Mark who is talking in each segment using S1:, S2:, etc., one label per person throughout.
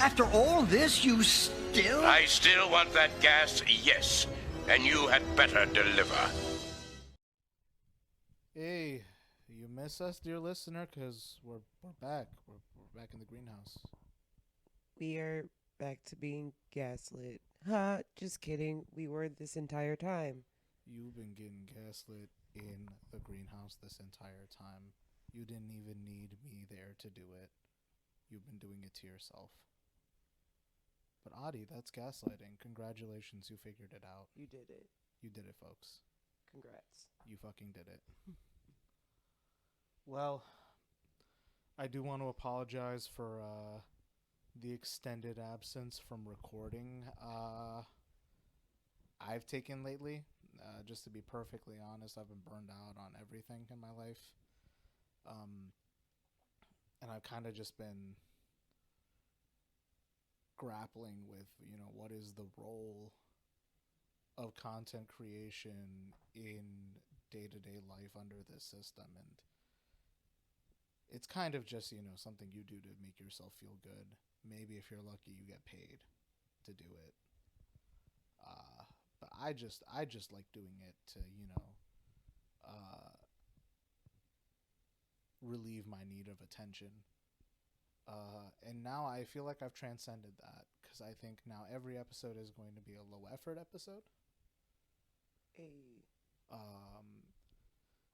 S1: After all this, you still...
S2: I still want that gas, yes. And you had better deliver.
S3: Hey, you miss us, dear listener? Because we're back. We're back in the greenhouse.
S4: We are back to being gaslit. Ha, just kidding. We were this entire time.
S3: You've been getting gaslit in the greenhouse this entire time. You didn't even need me there to do it. You've been doing it to yourself. But Adi, that's gaslighting. Congratulations, you figured it out.
S4: You did it.
S3: You did it, folks.
S4: Congrats.
S3: You fucking did it. Well, I do want to apologize for the extended absence from recording I've taken lately. Just to be perfectly honest, I've been burned out on everything in my life. And I've kind of just been grappling with, what is the role of content creation in day-to-day life under this system. And it's kind of just, something you do to make yourself feel good. Maybe if you're lucky, you get paid to do it. But I just like doing it to, relieve my need of attention. And now I feel like I've transcended that, because I think now every episode is going to be a low effort episode.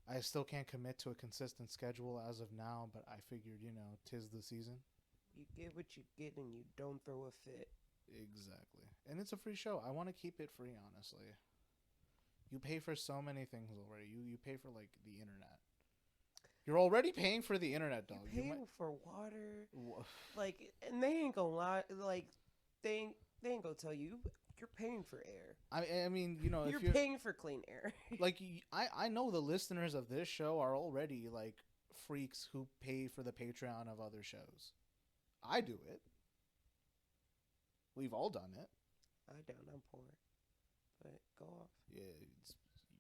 S3: I still can't commit to a consistent schedule as of now, but I figured, 'tis the season.
S4: You get what you get and you don't throw a fit.
S3: Exactly. And it's a free show. I want to keep it free, honestly. You pay for so many things already. You pay for, like, the internet. You're already paying for the internet, dog.
S4: You're paying for water. Like, and they ain't gonna lie. Like, they ain't gonna tell you. You're paying for air.
S3: I mean,
S4: you're paying for clean air.
S3: Like, I know the listeners of this show are already, like, freaks who pay for the Patreon of other shows. I do it. We've all done it.
S4: I don't. I'm poor. But go off.
S3: Yeah,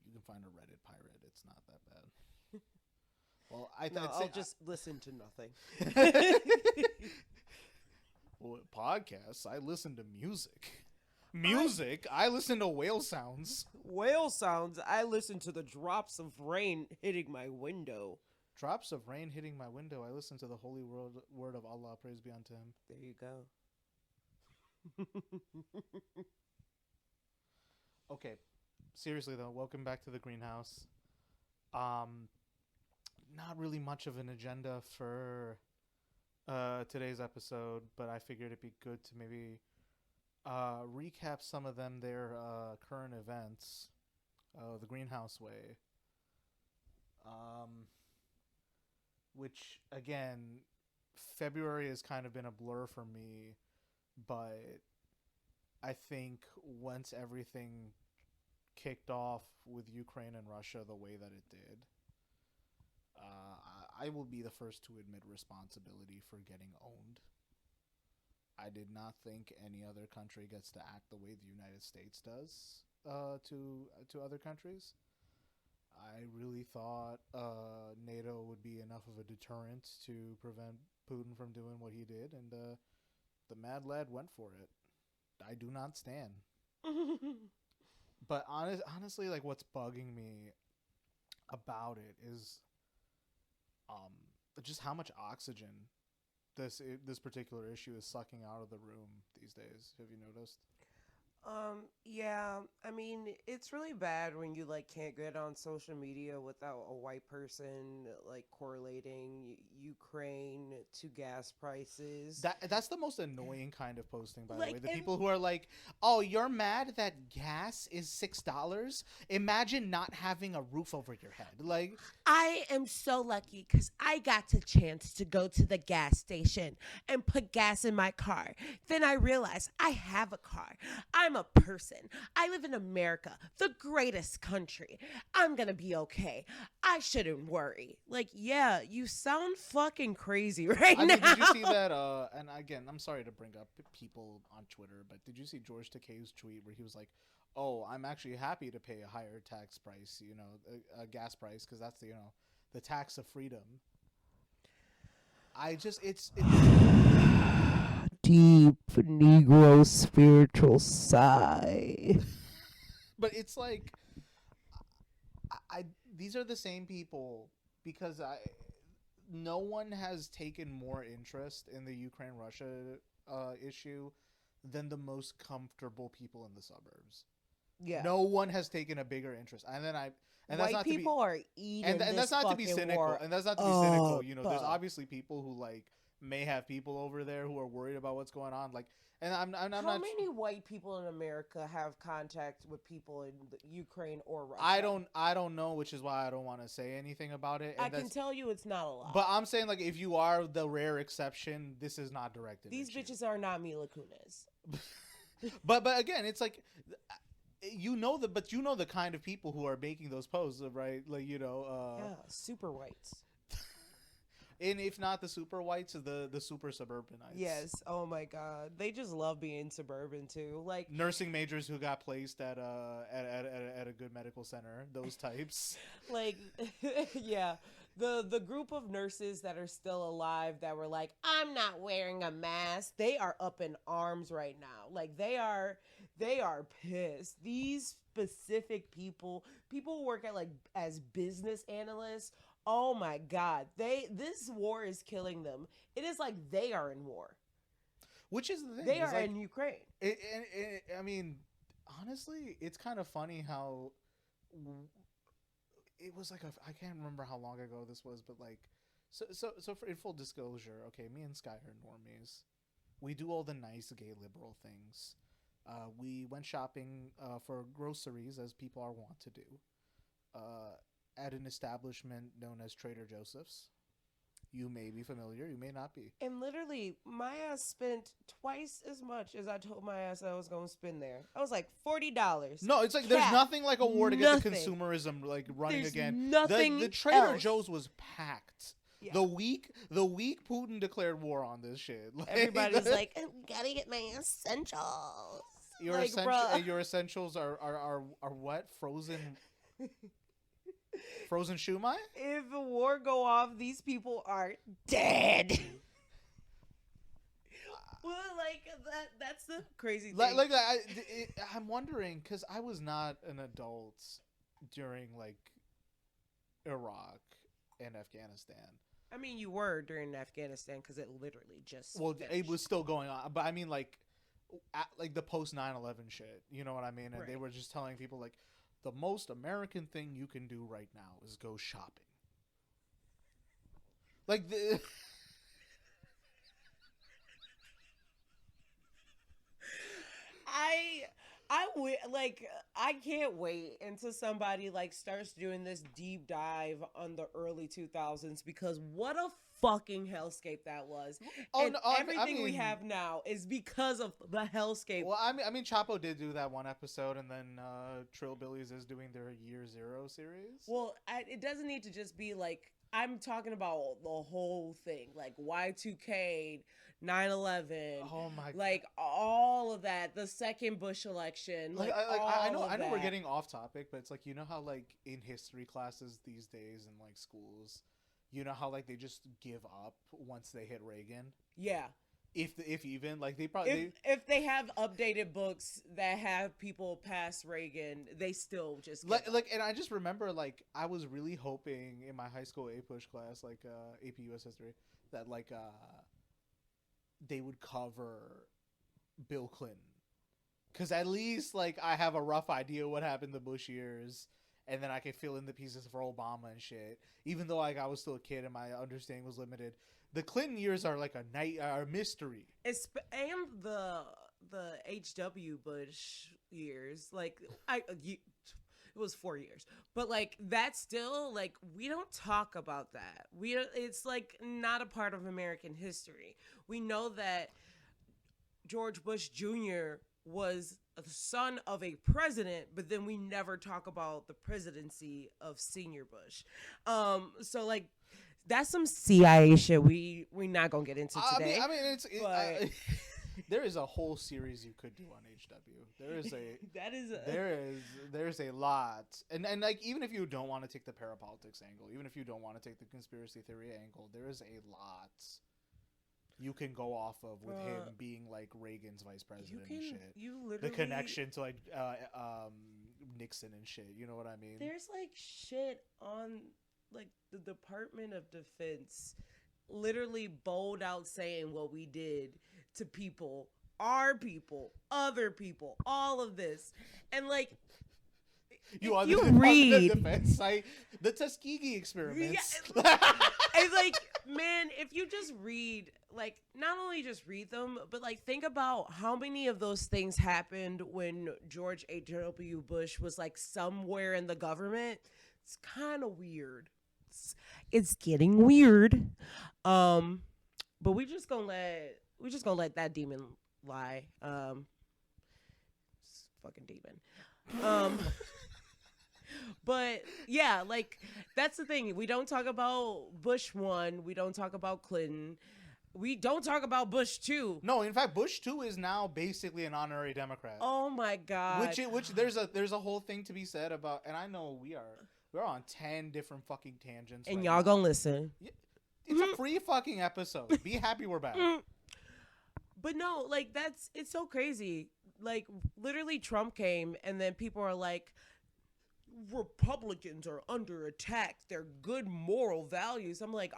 S3: you can find a Reddit pirate. It's not that bad. Well,
S4: I'll just listen to nothing.
S3: Well, podcasts, I listen to music. I listen to whale sounds.
S4: Whale sounds? I listen to the drops of rain hitting my window.
S3: Drops of rain hitting my window. I listen to the holy word of Allah. Praise be unto him.
S4: There you go.
S3: Okay. Seriously, though, welcome back to the greenhouse. Not really much of an agenda for today's episode, but I figured it'd be good to maybe recap some of their current events, the greenhouse way, which, again, February has kind of been a blur for me, but I think once everything kicked off with Ukraine and Russia the way that it did, I will be the first to admit responsibility for getting owned. I did not think any other country gets to act the way the United States does to other countries. I really thought NATO would be enough of a deterrent to prevent Putin from doing what he did, and the mad lad went for it. I do not stand. But honestly, like, what's bugging me about it is just how much oxygen this particular issue is sucking out of the room these days. Have you noticed?
S4: Yeah, I mean, it's really bad when you, like, can't get on social media without a white person, like, correlating Ukraine to gas prices.
S3: That's the most annoying kind of posting, by the
S4: Like,
S3: way. The people who are like, oh, you're mad that gas is $6? Imagine not having a roof over your head. Like,
S5: I am so lucky because I got the chance to go to the gas station and put gas in my car. Then I realized I have a car. I'm a person. I live in America, the greatest country. I'm gonna be okay. I shouldn't worry. Like, yeah, you sound fucking crazy right now.
S3: did you see that? And again, I'm sorry to bring up people on Twitter, but did you see George Takei's tweet where he was like, oh, I'm actually happy to pay a higher tax price, a gas price, because that's the tax of freedom.
S5: deep Negro spiritual sigh.
S3: But it's like, I these are the same people because no one has taken more interest in the Ukraine-Russia issue than the most comfortable people in the suburbs.
S4: Yeah.
S3: No one has taken a bigger interest, and
S4: White
S3: that's not
S4: people
S3: to be,
S4: are eating
S3: and
S4: this
S3: that's not to be
S4: fucking
S3: cynical,
S4: war
S3: and that's not to be cynical. You know, there's
S4: up.
S3: obviously people who like may have people over there who are worried about what's going on, like, and I'm
S4: How
S3: not.
S4: many white people in America have contact with people in Ukraine or Russia?
S3: I don't know, which is why I don't want to say anything about it. And
S4: I can tell you it's not a lot.
S3: But I'm saying, like, if you are the rare exception, this is not directed.
S4: These
S3: at you.
S4: bitches are not Mila Kunis.
S3: But again, it's like, you know the kind of people who are making those posts, right? Like,
S4: Yeah, super whites.
S3: and if not the super whites, the super suburbanites.
S4: Yes. Oh my God. They just love being suburban too. Like
S3: nursing majors who got placed at a good medical center. Those types.
S4: like yeah. The group of nurses that are still alive that were like, I'm not wearing a mask, they are up in arms right now. Like they are pissed. These specific people who work at like as business analysts, oh my God, this war is killing them. It is like they are in war.
S3: Which is the thing.
S4: They are
S3: like,
S4: in Ukraine.
S3: I mean, honestly, it's kind of funny how it was like I can't remember how long ago this was, but like, so for in full disclosure, okay, me and Skyy are normies. We do all the nice gay liberal things. We went shopping for groceries, as people are wont to do, at an establishment known as Trader Joseph's. You may be familiar, you may not be.
S4: And literally, my ass spent twice as much as I told my ass I was going to spend there. I was like, $40.
S3: No, it's like there's nothing like a war to get the consumerism like running
S4: There's
S3: again.
S4: nothing
S3: the Trader
S4: else.
S3: Joe's was packed.
S4: Yeah.
S3: The week Putin declared war on this shit. Like,
S5: Everybody's like, I gotta get my essentials.
S3: Your
S4: like,
S3: your essentials are what? Frozen shumai?
S4: If the war go off, these people are dead. Well, like that's the crazy thing.
S3: I'm wondering because I was not an adult during like Iraq and Afghanistan.
S4: I mean, you were during Afghanistan because it literally just
S3: It
S4: finished.
S3: was still going on, but I mean like the post 9/11 shit. You know what I mean? And they
S4: Right.
S3: were just telling people like the most American thing you can do right now is go shopping. Like the.
S4: I can't wait until somebody like starts doing this deep dive on the early 2000s because what a fucking hellscape that was. Everything we have now is because of the hellscape.
S3: Well, I mean, Chapo did do that one episode, and then Trillbillies is doing their Year Zero series.
S4: Well, it doesn't need to just be like I'm talking about the whole thing, like Y2K, 9/11.
S3: Oh my God.
S4: Like all of that, the second Bush election.
S3: I know
S4: that.
S3: we're getting off topic, but it's like, you know how like in history classes these days in like schools, you know how like they just give up once they hit Reagan.
S4: Yeah.
S3: If even like they probably
S4: if they have updated books that have people past Reagan, they still just give up.
S3: and I just remember like I was really hoping in my high school A-Push class, like AP US history, that like they would cover Bill Clinton, because at least like I have a rough idea what happened the Bush years, and then I can fill in the pieces for Obama and shit. Even though like I was still a kid and my understanding was limited, the Clinton years are like a mystery.
S4: And the H.W. Bush years, like it was 4 years, but like that's still like we don't talk about that. It's like not a part of American history. We know that George Bush Jr. was the son of a president, but then we never talk about the presidency of Senior Bush. So like that's some CIA shit we not gonna get into today.
S3: I mean there is a whole series you could do on HW. There is there's a lot, and like even if you don't want to take the parapolitics angle, even if you don't want to take the conspiracy theory angle, there is a lot. you can go off of with him being like Reagan's vice president and shit.
S5: You literally
S3: The connection to like Nixon and shit. You know what I mean?
S5: There's like shit on like the Department of Defense literally bold out saying what we did to people, our people, other people, all of this. And like
S3: you
S5: read
S3: defense site, the Tuskegee experiments.
S5: Yeah, it's like, man, if you just read, like, not only just read them, but like think about how many of those things happened when George H.W. Bush was like somewhere in the government. It's kind of weird. It's getting weird. But we just gonna let that demon lie. It's a fucking demon. But yeah, like that's the thing. We don't talk about Bush 1. We don't talk about Clinton. We don't talk about Bush 2.
S3: No, in fact, Bush 2 is now basically an honorary Democrat.
S5: Oh my god.
S3: Which there's a whole thing to be said about, and I know we're on 10 different fucking tangents.
S5: And
S3: right
S5: y'all
S3: now.
S5: gonna listen.
S3: It's a free fucking episode. Be happy we're back.
S5: But no, like it's so crazy. Like literally Trump came and then people are like, Republicans are under attack. They're good moral values. I'm like,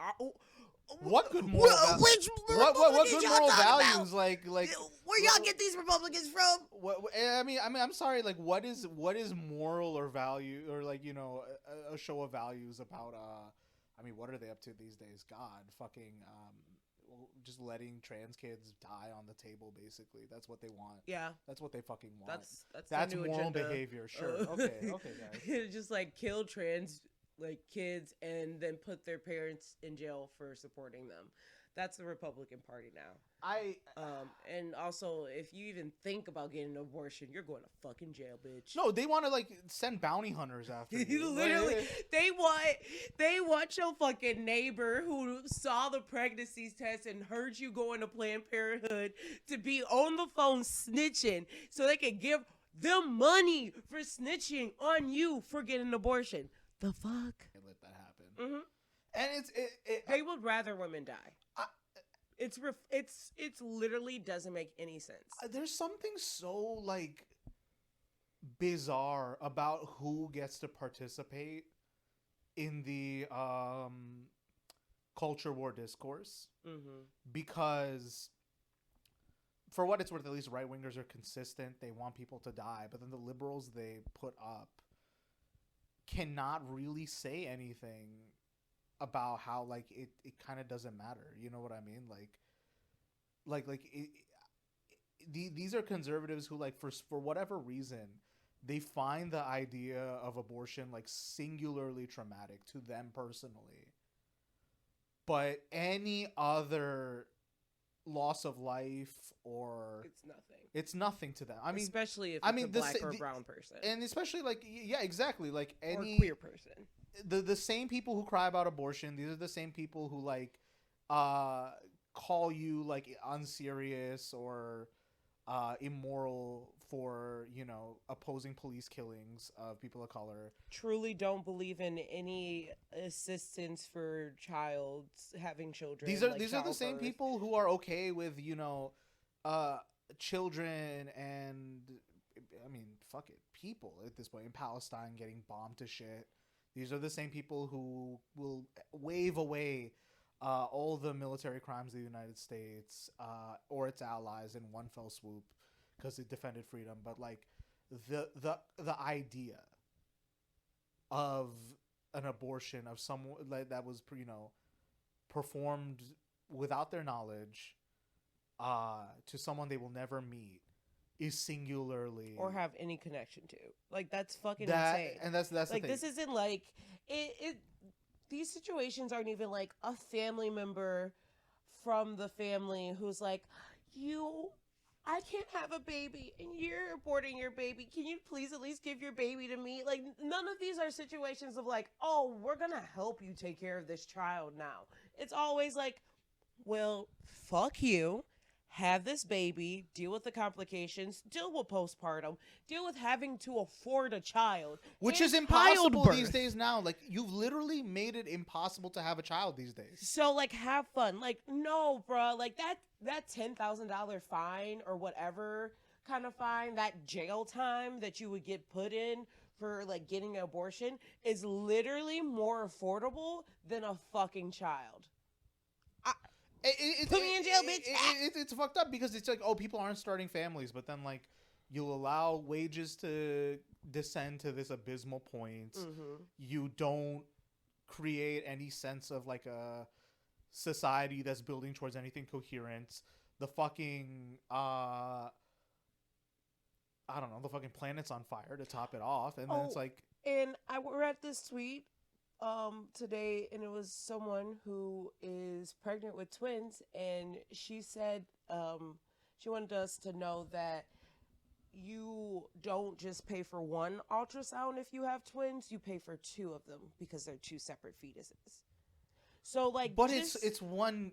S3: what good moral values?
S5: Which
S3: what good moral values?
S5: About?
S3: Like
S5: where y'all get these Republicans from?
S3: I mean, I'm sorry. Like, what is moral or value or like a show of values about? I mean, what are they up to these days? God, fucking just letting trans kids die on the table. Basically, that's what they want.
S5: Yeah,
S3: that's what they fucking want.
S5: That's
S3: moral
S5: agenda.
S3: Behavior. Sure. Okay, guys.
S5: Just like kill trans like kids and then put their parents in jail for supporting them. That's the Republican Party now. And also, if you even think about getting an abortion, you're going to fucking jail, bitch.
S3: No, they want to like send bounty hunters after you.
S5: Literally, they want your fucking neighbor who saw the pregnancy test and heard you going to Planned Parenthood to be on the phone snitching so they can give them money for snitching on you for getting an abortion. The fuck?
S3: Let that happen.
S5: Mm-hmm.
S3: And
S5: they would rather women die. It's literally doesn't make any sense.
S3: There's something so like bizarre about who gets to participate in the culture war discourse, because for what it's worth, at least right wingers are consistent. They want people to die, but then the liberals they put up cannot really say anything about how like it kind of doesn't matter. You know what I mean? These are conservatives who like for whatever reason they find the idea of abortion like singularly traumatic to them personally, but any other loss of life or it's nothing to them. I mean,
S5: especially if it's a black or brown person, and
S3: especially like exactly like any
S5: or queer person.
S3: The same people who cry about abortion, these are the same people who like call you like unserious or immoral for opposing police killings of people of color.
S5: Truly don't believe in any assistance for having children.
S3: These are the same people who are okay with children and I mean fuck it, people at this point in Palestine getting bombed to shit. These are the same people who will wave away all the military crimes of the United States or its allies in one fell swoop because it defended freedom. But like the idea of an abortion of someone like that was performed without their knowledge to someone they will never meet is singularly
S5: or have any connection to. Like that's fucking insane.
S3: And that's
S5: like
S3: the thing.
S5: This isn't like it. These situations aren't even like a family member from the family who's like, I can't have a baby and you're aborting your baby. Can you please at least give your baby to me? Like none of these are situations of like, oh, we're gonna help you take care of this child now. It's always like, well, fuck you. have this baby, deal with the complications, deal with postpartum, deal with having to afford a child,
S3: which
S5: and
S3: is impossible these
S5: childbirth.
S3: days now. Like, you've literally made it impossible to have a child these days.
S5: So like, have fun. Like, no, bruh. Like that $10,000 fine or whatever kind of fine, that jail time that you would get put in for like getting an abortion is literally more affordable than a fucking child. Put me in jail, bitch.
S3: It's fucked up because it's like, oh, people aren't starting families, but then like you'll allow wages to descend to this abysmal point.
S5: Mm-hmm.
S3: You don't create any sense of like a society that's building towards anything coherent. The fucking I don't know, the fucking planet's on fire to top it off, and then it's like,
S5: and I read this tweet today, and it was someone who is pregnant with twins, and she said she wanted us to know that you don't just pay for one ultrasound if you have twins, you pay for two of them because they're two separate fetuses. So like,
S3: but it's one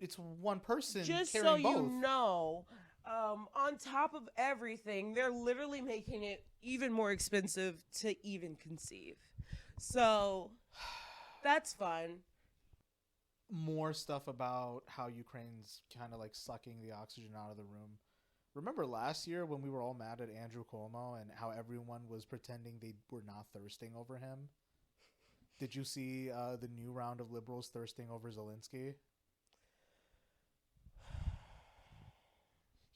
S3: person
S5: just
S3: carrying
S5: so
S3: both.
S5: you know, on top of everything, they're literally making it even more expensive to even conceive. So that's fun.
S3: More stuff about how Ukraine's kind of like sucking the oxygen out of the room. Remember last year when we were all mad at Andrew Cuomo and how everyone was pretending they were not thirsting over him? Did you see the new round of liberals thirsting over Zelensky?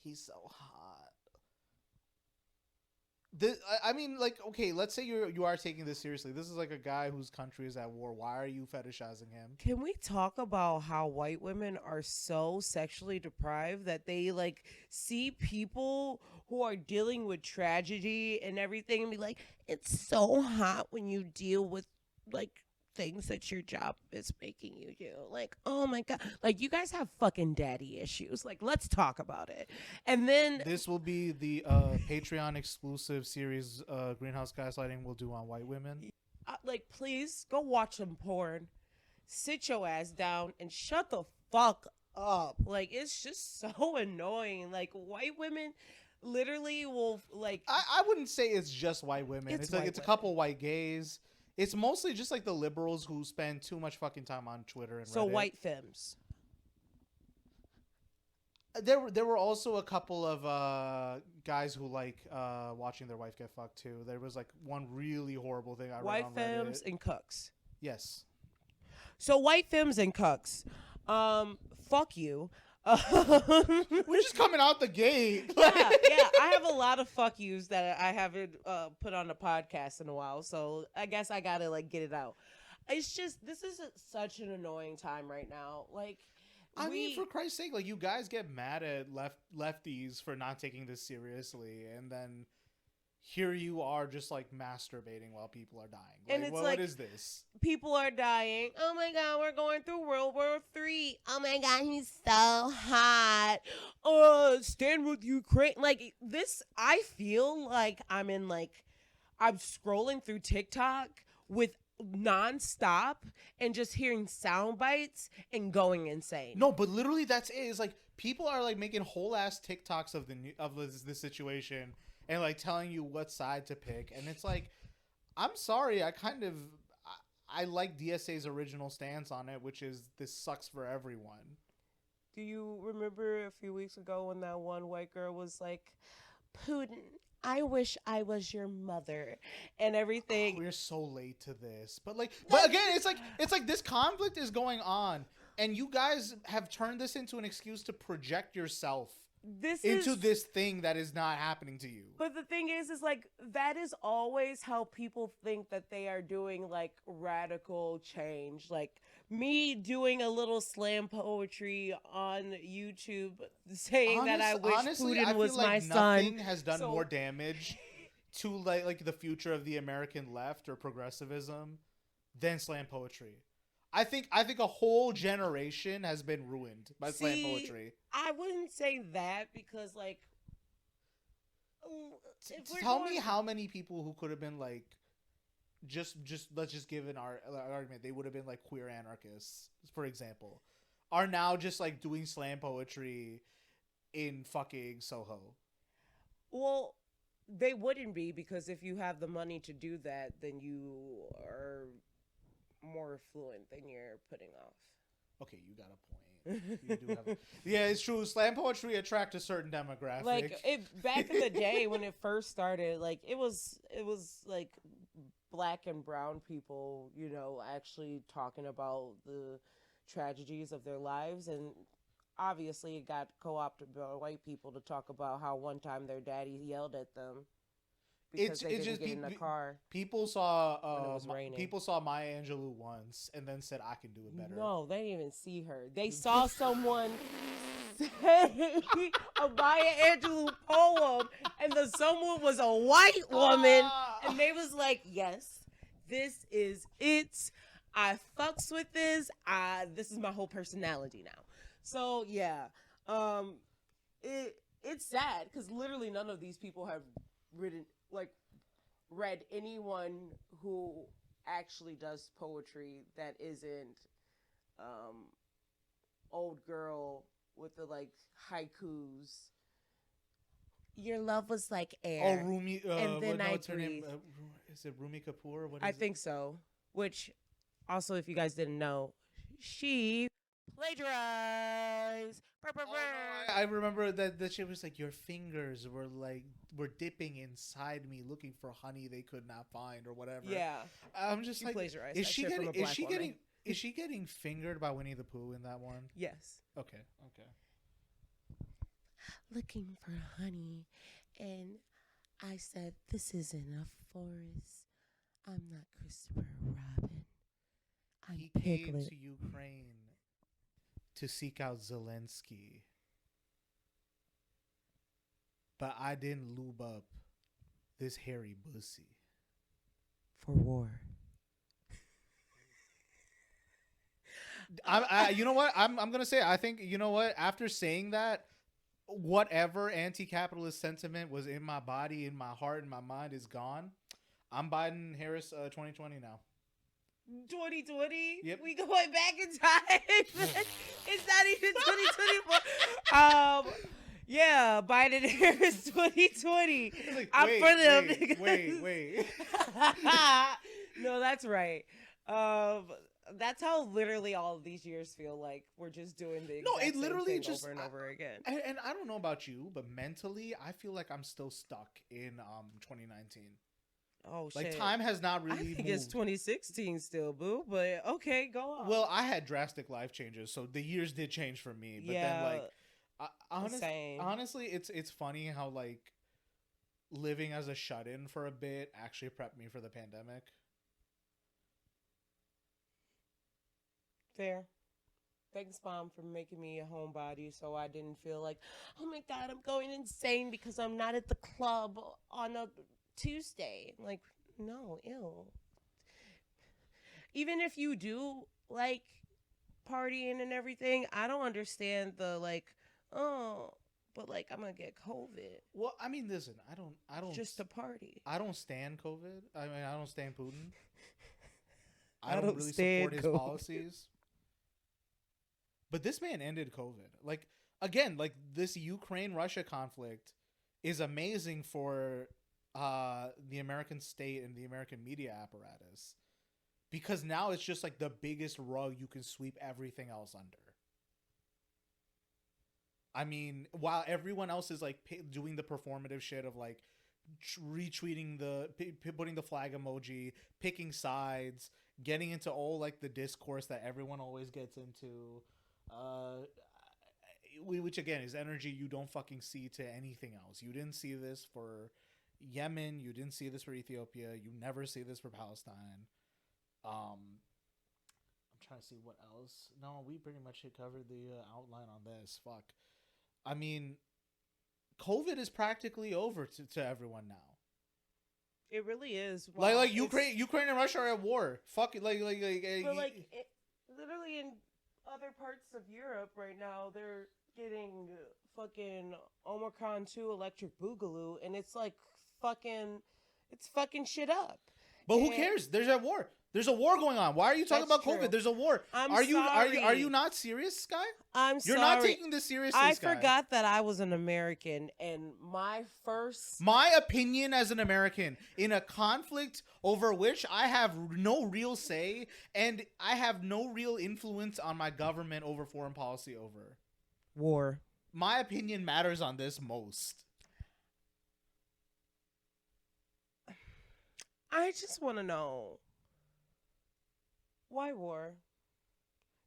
S3: He's so hot. I mean, like, okay, let's say you are taking this seriously. This is like a guy whose country is at war. Why are you fetishizing him?
S5: Can we talk about how white women are so sexually deprived that they like see people who are dealing with tragedy and everything and be like, it's so hot when you deal with like things that your job is making you do. Like, oh my God. Like, you guys have fucking daddy issues. Like, let's talk about it. And then
S3: this will be the Patreon exclusive series Greenhouse Gaslighting we'll do on white women.
S5: Like, please go watch some porn. Sit your ass down and shut the fuck up. Like, it's just so annoying. Like, white women literally will like.
S3: I wouldn't say it's just white women. It's like it's a
S5: women.
S3: couple white gays. It's mostly just like the liberals who spend too much fucking time on Twitter and
S5: So
S3: Reddit.
S5: white femmes.
S3: There were also a couple of guys who like watching their wife get fucked too. There was like one really horrible thing I read
S5: White
S3: on
S5: femmes
S3: Reddit.
S5: and cucks.
S3: Yes.
S5: So white femmes and cucks. Fuck you.
S3: We're just coming out the gate.
S5: yeah. I have a lot of fuck yous that I haven't put on the podcast in a while, so I guess I gotta like get it out. It's just, this is such an annoying time right now. Like,
S3: I mean, for Christ's sake, like, you guys get mad at lefties for not taking this seriously, and then here you are just like masturbating while people are dying. Like,
S5: And it's
S3: what
S5: like,
S3: is this?
S5: people are dying. Oh my God, we're going through World War III. Oh my God, he's so hot. Stand with Ukraine. Like, this, I feel like I'm scrolling through TikTok with nonstop and just hearing sound bites and going insane.
S3: No, but literally that's it. It's like people are like making whole ass TikToks of this situation and like telling you what side to pick, and it's like, I'm sorry, I like DSA's original stance on it, which is this sucks for everyone.
S5: Do you remember a few weeks ago when that one white girl was like, Putin, I wish I was your mother and everything.
S3: We're so late to this. But again, it's like this conflict is going on and you guys have turned this into an excuse to project yourself into this thing that is not happening to you.
S5: But the thing is like, that is always how people think that they are doing like radical change. Like me doing a little slam poetry on YouTube saying that I wish
S3: honestly,
S5: Putin
S3: I
S5: was
S3: feel like
S5: my
S3: nothing
S5: son.
S3: has done more damage to like the future of the American left or progressivism than slam poetry. I think a whole generation has been ruined by slam poetry.
S5: I wouldn't say that because like,
S3: tell me how many people who could have been like, just let's just give an argument. They would have been like queer anarchists, for example, are now just like doing slam poetry in fucking Soho.
S4: Well, they wouldn't be, because if you have the money to do that, then you are more affluent than you're putting off.
S3: Okay, you got a point. You do have yeah, it's true. Slam poetry attract a certain demographic.
S4: Like back in the day when it first started, like it was like black and brown people, you know, actually talking about the tragedies of their lives, and obviously it got co-opted by white people to talk about how one time their daddy yelled at them because they didn't get in the car.
S3: People saw
S4: when it was raining.
S3: people saw Maya Angelou once and then said I can do it better.
S4: No, they didn't even see her. They saw someone say a Maya Angelou poem, and the someone was a white woman, and they was like, "Yes, this is it. I fucks with this. This is my whole personality now." So yeah, it's sad because literally none of these people have read anyone who actually does poetry that isn't old girl with the like haikus.
S5: Your love was like
S3: Oh,
S5: air.
S3: Rumi.
S5: And then
S3: what's her
S5: breathe.
S3: name? Is it Rumi Kapoor? What is
S4: I
S3: it?
S4: think so. Which also, if you guys didn't know, she plagiarized.
S3: Oh, no, I remember that shit was like your fingers were dipping inside me looking for honey they could not find or whatever.
S4: Yeah,
S3: I'm just
S4: she
S3: like,
S4: plagiarized
S3: is
S4: that
S3: she
S4: shit from
S3: getting
S4: a black woman.
S3: is she getting fingered by Winnie the Pooh in that one?
S4: Yes.
S3: Okay.
S5: Looking for honey, and I said, "This isn't a forest. I'm not Christopher Robin. I'm
S3: He came
S5: Piglet."
S3: to Ukraine to seek out Zelensky, but I didn't lube up this hairy pussy.
S5: For war.
S3: You know what? I'm gonna say. I think you know what. After saying that, whatever anti-capitalist sentiment was in my body, in my heart, in my mind is gone. I'm Biden Harris 2020 now.
S4: 2020?
S3: Yep.
S4: We going back in time. It's not even 2024. Yeah, Biden Harris 2020.
S3: Like,
S4: I'm
S3: wait,
S4: for them.
S3: wait.
S4: No, that's right. That's how literally all of these years feel like. We're just doing the exact
S3: it literally
S4: same thing
S3: just
S4: over and over again.
S3: And I don't know about you, but mentally, I feel like I'm still stuck in 2019.
S4: Oh shit!
S3: Like time has not really.
S4: I think
S3: moved.
S4: it's 2016 still, boo. But okay, go on.
S3: Well, I had drastic life changes, so the years did change for me. But then, like, honestly, it's funny how like living as a shut-in for a bit actually prepped me for the pandemic.
S4: Fair. Thanks, Mom, for making me a homebody so I didn't feel like, oh my God, I'm going insane because I'm not at the club on a Tuesday. Like, no, ew. Even if you do like partying and everything, I don't understand the like, oh, but like I'm gonna get COVID.
S3: Well, I mean, listen, I don't
S4: just to party.
S3: I don't stand COVID. I mean, I don't stand Putin.
S4: I
S3: don't
S4: don't
S3: really
S4: stand
S3: support his
S4: COVID.
S3: policies. But this man ended COVID. Like, again, like this Ukraine-Russia conflict is amazing for the American state and the American media apparatus, because now it's just like the biggest rug you can sweep everything else under. I mean, while everyone else is like doing the performative shit of like retweeting putting the flag emoji, picking sides, getting into all like the discourse that everyone always gets into, which again is energy you don't fucking see to anything else. You didn't see this for Yemen, you didn't see this for Ethiopia, you never see this for Palestine. I'm trying to see what else. No, we pretty much covered the outline on this. Fuck. I mean, COVID is practically over to everyone now.
S4: It really is.
S3: Wow. Like Ukraine and Russia are at war. Fuck it. But
S4: literally in other parts of Europe right now, they're getting fucking Omicron 2 electric boogaloo, and it's like fucking shit up.
S3: But who cares? There's at war. There's a war going on. Why are you talking
S4: That's
S3: about COVID?
S4: true.
S3: There's a war. Are you not serious, Skyy?
S4: I'm
S3: You're
S4: sorry.
S3: not taking this seriously,
S4: I
S3: Skyy.
S4: forgot that I was an American, and my
S3: opinion as an American in a conflict over which I have no real say and I have no real influence on my government over foreign policy over.
S4: war.
S3: My opinion matters on this most.
S4: I just want to know why war?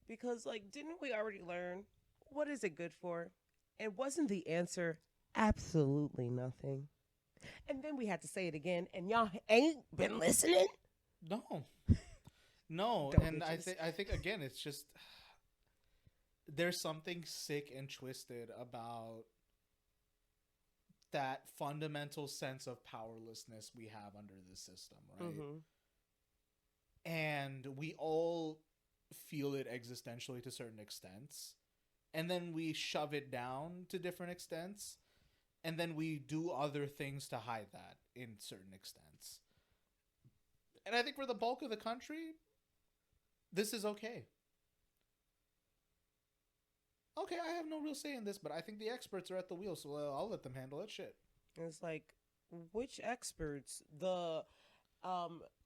S4: Because, like, didn't we already learn what is it good for? And wasn't the answer absolutely nothing? And then we had to say it again, and y'all ain't been listening.
S3: No,
S4: Dumb
S3: and
S4: bitches.
S3: I think again, it's just there's something sick and twisted about that fundamental sense of powerlessness we have under this system, right?
S4: Mm-hmm.
S3: And we all feel it existentially to certain extents, and then we shove it down to different extents, and then we do other things to hide that in certain extents. And I think for the bulk of the country, this is okay. Okay, I have no real say in this, but I think the experts are at the wheel, so I'll let them handle that shit.
S4: It's like, which experts? The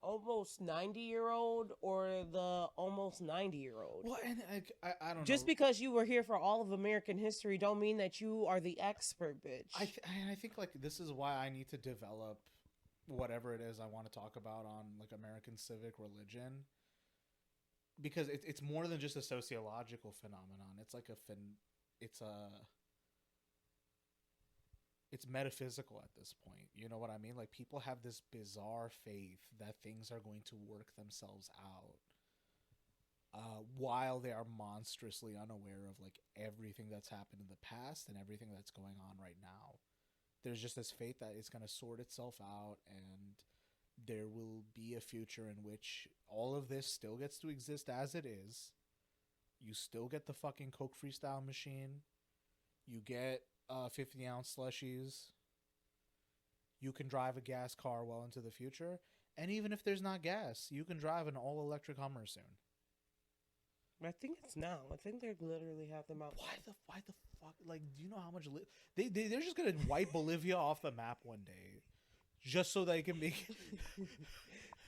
S4: almost 90-year-old or the almost 90-year-old?
S3: Well, and I don't know.
S4: Just because you were here for all of American history don't mean that you are the expert, bitch.
S3: I think like this is why I need to develop whatever it is I want to talk about on like American civic religion, because it's more than just a sociological phenomenon. It's like it's metaphysical at this point. You know what I mean? Like, people have this bizarre faith that things are going to work themselves out, while they are monstrously unaware of like everything that's happened in the past and everything that's going on right now. There's just this faith that it's going to sort itself out, and there will be a future in which all of this still gets to exist as it is. You still get the fucking Coke Freestyle machine. You get 50-ounce slushies. You can drive a gas car well into the future. And even if there's not gas, you can drive an all-electric Hummer soon.
S4: I think it's now. I think they literally have them out.
S3: Why the fuck? Like, do you know how much... they're just going to wipe Bolivia off the map one day. Just so they can make...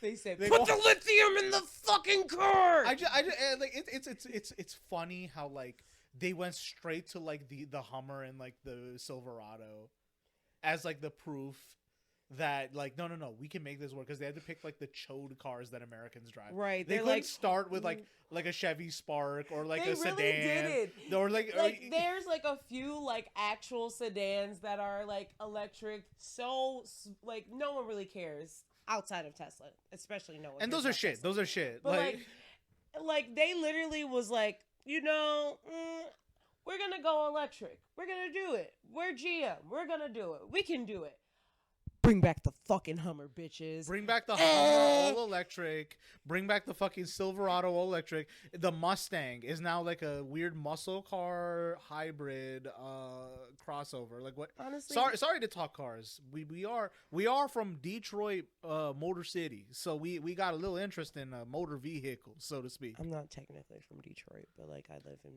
S4: They said,
S3: They
S4: put
S3: all-
S4: the lithium in the fucking car!
S3: I just like it's funny how like they went straight to like the Hummer and like the Silverado as like the proof that like no we can make this work, because they had to pick like the chode cars that Americans drive.
S4: Right,
S3: They
S4: they're
S3: couldn't
S4: like-
S3: start with like a Chevy Spark or like
S4: They
S3: a
S4: really
S3: sedan.
S4: did it.
S3: Or like
S4: there's like a few like actual sedans that are like electric, so like no one really cares outside of Tesla, especially no one.
S3: and
S4: cares
S3: those are
S4: about
S3: shit.
S4: Tesla.
S3: Those are shit.
S4: But like they literally was like, we're gonna go electric. We're gonna do it. We're GM. We're gonna do it. We can do it. Bring back the fucking Hummer, bitches.
S3: Bring back the Hummer all electric. Bring back the fucking Silverado all electric. The Mustang is now like a weird muscle car hybrid crossover. Like what?
S4: Honestly,
S3: Sorry to talk cars. We are from Detroit, Motor City, so we got a little interest in motor vehicles, so to speak.
S4: I'm not technically from Detroit, but like I live in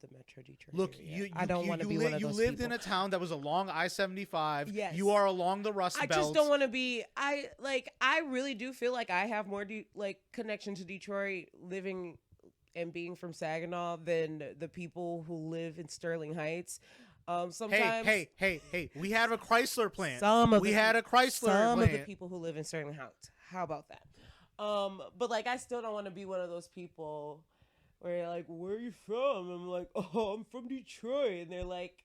S4: the Metro Detroit
S3: Look,
S4: area. I don't want to be one of those
S3: You lived
S4: people.
S3: in a town that was along I-75.
S4: Yes.
S3: You are along the Rust
S4: I
S3: Belt.
S4: just don't want to be. I really do feel like I have more connection to Detroit living and being from Saginaw than the people who live in Sterling Heights. Sometimes
S3: Hey! We had a Chrysler plant.
S4: Some of
S3: we
S4: the
S3: had a Chrysler
S4: some
S3: plant.
S4: of the people who live in Sterling Heights. How about that? But like I still don't want to be one of those people where you're like, where are you from? I'm like, oh, I'm from Detroit, and they're like,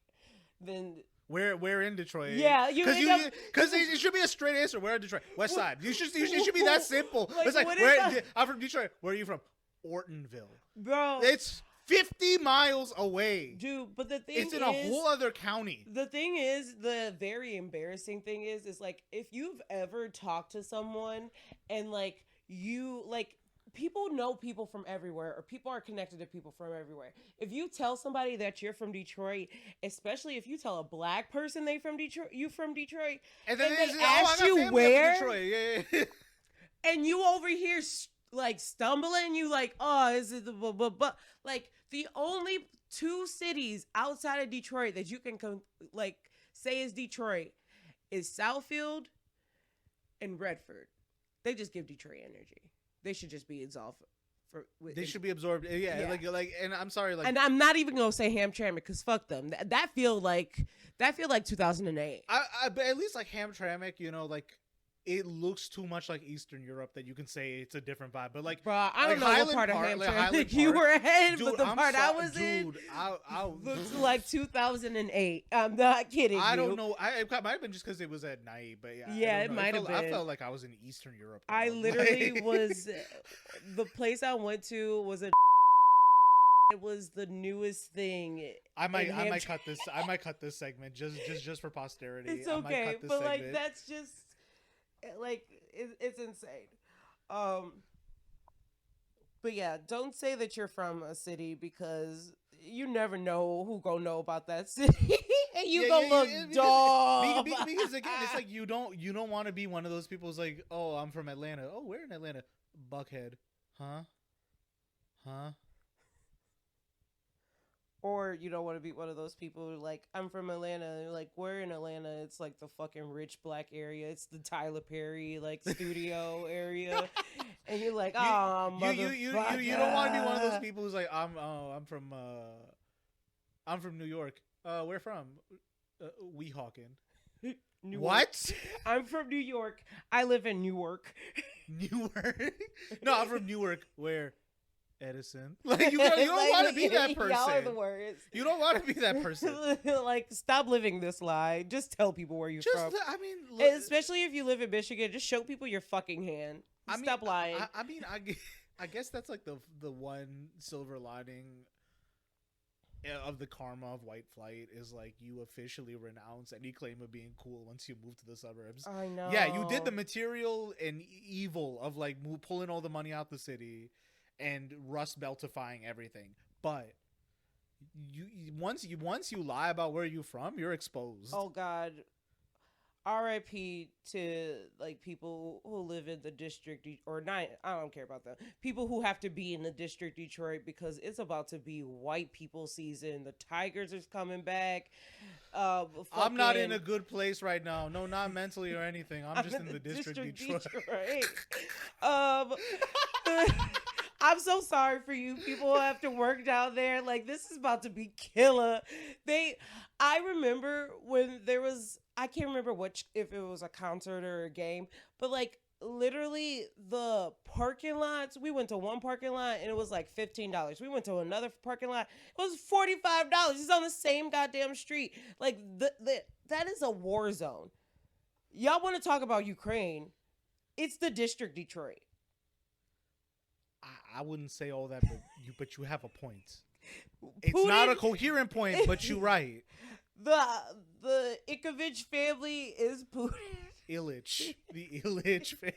S4: then.
S3: We're in Detroit.
S4: Yeah,
S3: because it should be a straight answer. We're in Detroit, West Side. You should be that simple.
S4: Like,
S3: it's like
S4: what is
S3: I'm from Detroit. Where are you from? Ortonville.
S4: Bro,
S3: It's 50 miles away.
S4: dude. But the thing
S3: It's in a whole other county.
S4: The thing is, the very embarrassing thing is like if you've ever talked to someone and like you like. People know people from everywhere, or people are connected to people from everywhere. If you tell somebody that you're from Detroit, especially if you tell a black person you from Detroit,
S3: And then
S4: they
S3: I
S4: ask
S3: got
S4: you
S3: family up in
S4: where,
S3: Detroit. Yeah.
S4: and you over here
S5: like stumbling, you like, oh, is it the but like the only two cities outside of Detroit that you can like say is Detroit is Southfield and Redford. They just give Detroit energy. They should just be absolved.
S3: They should be absorbed. Yeah, like, and I'm sorry, like,
S5: and I'm not even gonna say Hamtramck because fuck them. That feel like 2008.
S3: But at least like Hamtramck, you know, like it looks too much like Eastern Europe that you can say it's a different vibe. But like,
S5: bro, I don't
S3: like
S5: know
S3: Highland
S5: what part
S3: Park,
S5: of
S3: like
S5: Hamtramck
S3: Highland
S5: you
S3: Park,
S5: were in,
S3: dude,
S5: but the part I was in,
S3: dude, I
S5: looks like 2008. I'm not kidding.
S3: I don't know. It might have been just because it was at night, but
S5: yeah, it might have been.
S3: I felt like I was in Eastern Europe.
S5: I literally was. The place I went to was a. It was the newest thing.
S3: I might cut this. I might cut this segment just for posterity.
S5: It's
S3: I might
S5: okay,
S3: cut this
S5: but
S3: segment.
S5: like that's just like it's insane. But yeah, don't say that you're from a city because you never know who gonna know about that city, and you gonna look dumb.
S3: Because again, it's like you don't want to be one of those people who's like, oh, I'm from Atlanta. Oh, where in Atlanta? Buckhead, huh?
S5: Or you don't want to be one of those people who like, I'm from Atlanta. And you're like, where in Atlanta? It's like the fucking rich black area. It's the Tyler Perry like studio area. And you're like, oh, motherfucker.
S3: You don't want to be one of those people who's like, I'm from New York. Where from? Weehawken. What?
S5: I'm from New York. I live in Newark.
S3: Newark? No, I'm from Newark. Where? Edison. Like you don't want to be that person.
S5: Y'all are the worst.
S3: You don't want to be that person.
S5: Like, stop living this lie. Just tell people where you're from.
S3: I mean,
S5: and especially if you live in Michigan, just show people your fucking hand. Stop lying.
S3: I guess that's like the one silver lining of the karma of white flight is like you officially renounce any claim of being cool once you move to the suburbs.
S5: I know.
S3: Yeah, you did the material and evil of like pulling all the money out the city and Rust Beltifying everything, but once you lie about where you're from, you're exposed.
S5: Oh God, R.I.P. to like people who live in the district or not. I don't care about that. People who have to be in the district Detroit because it's about to be white people season. The Tigers is coming back.
S3: I'm not in a good place right now. No, not mentally or anything. I'm just in the district Detroit.
S5: I'm so sorry for you people who have to work down there. Like, this is about to be killer. I remember when there was, I can't remember if it was a concert or a game, but like literally the parking lots, we went to one parking lot and it was like $15. We went to another parking lot, it was $45. It's on the same goddamn street. Like that is a war zone. Y'all want to talk about Ukraine? It's the district Detroit.
S3: I wouldn't say all that, but you have a point. It's not a coherent point, but you're right.
S5: The Ikovich family is Putin.
S3: Illich. The Illich family.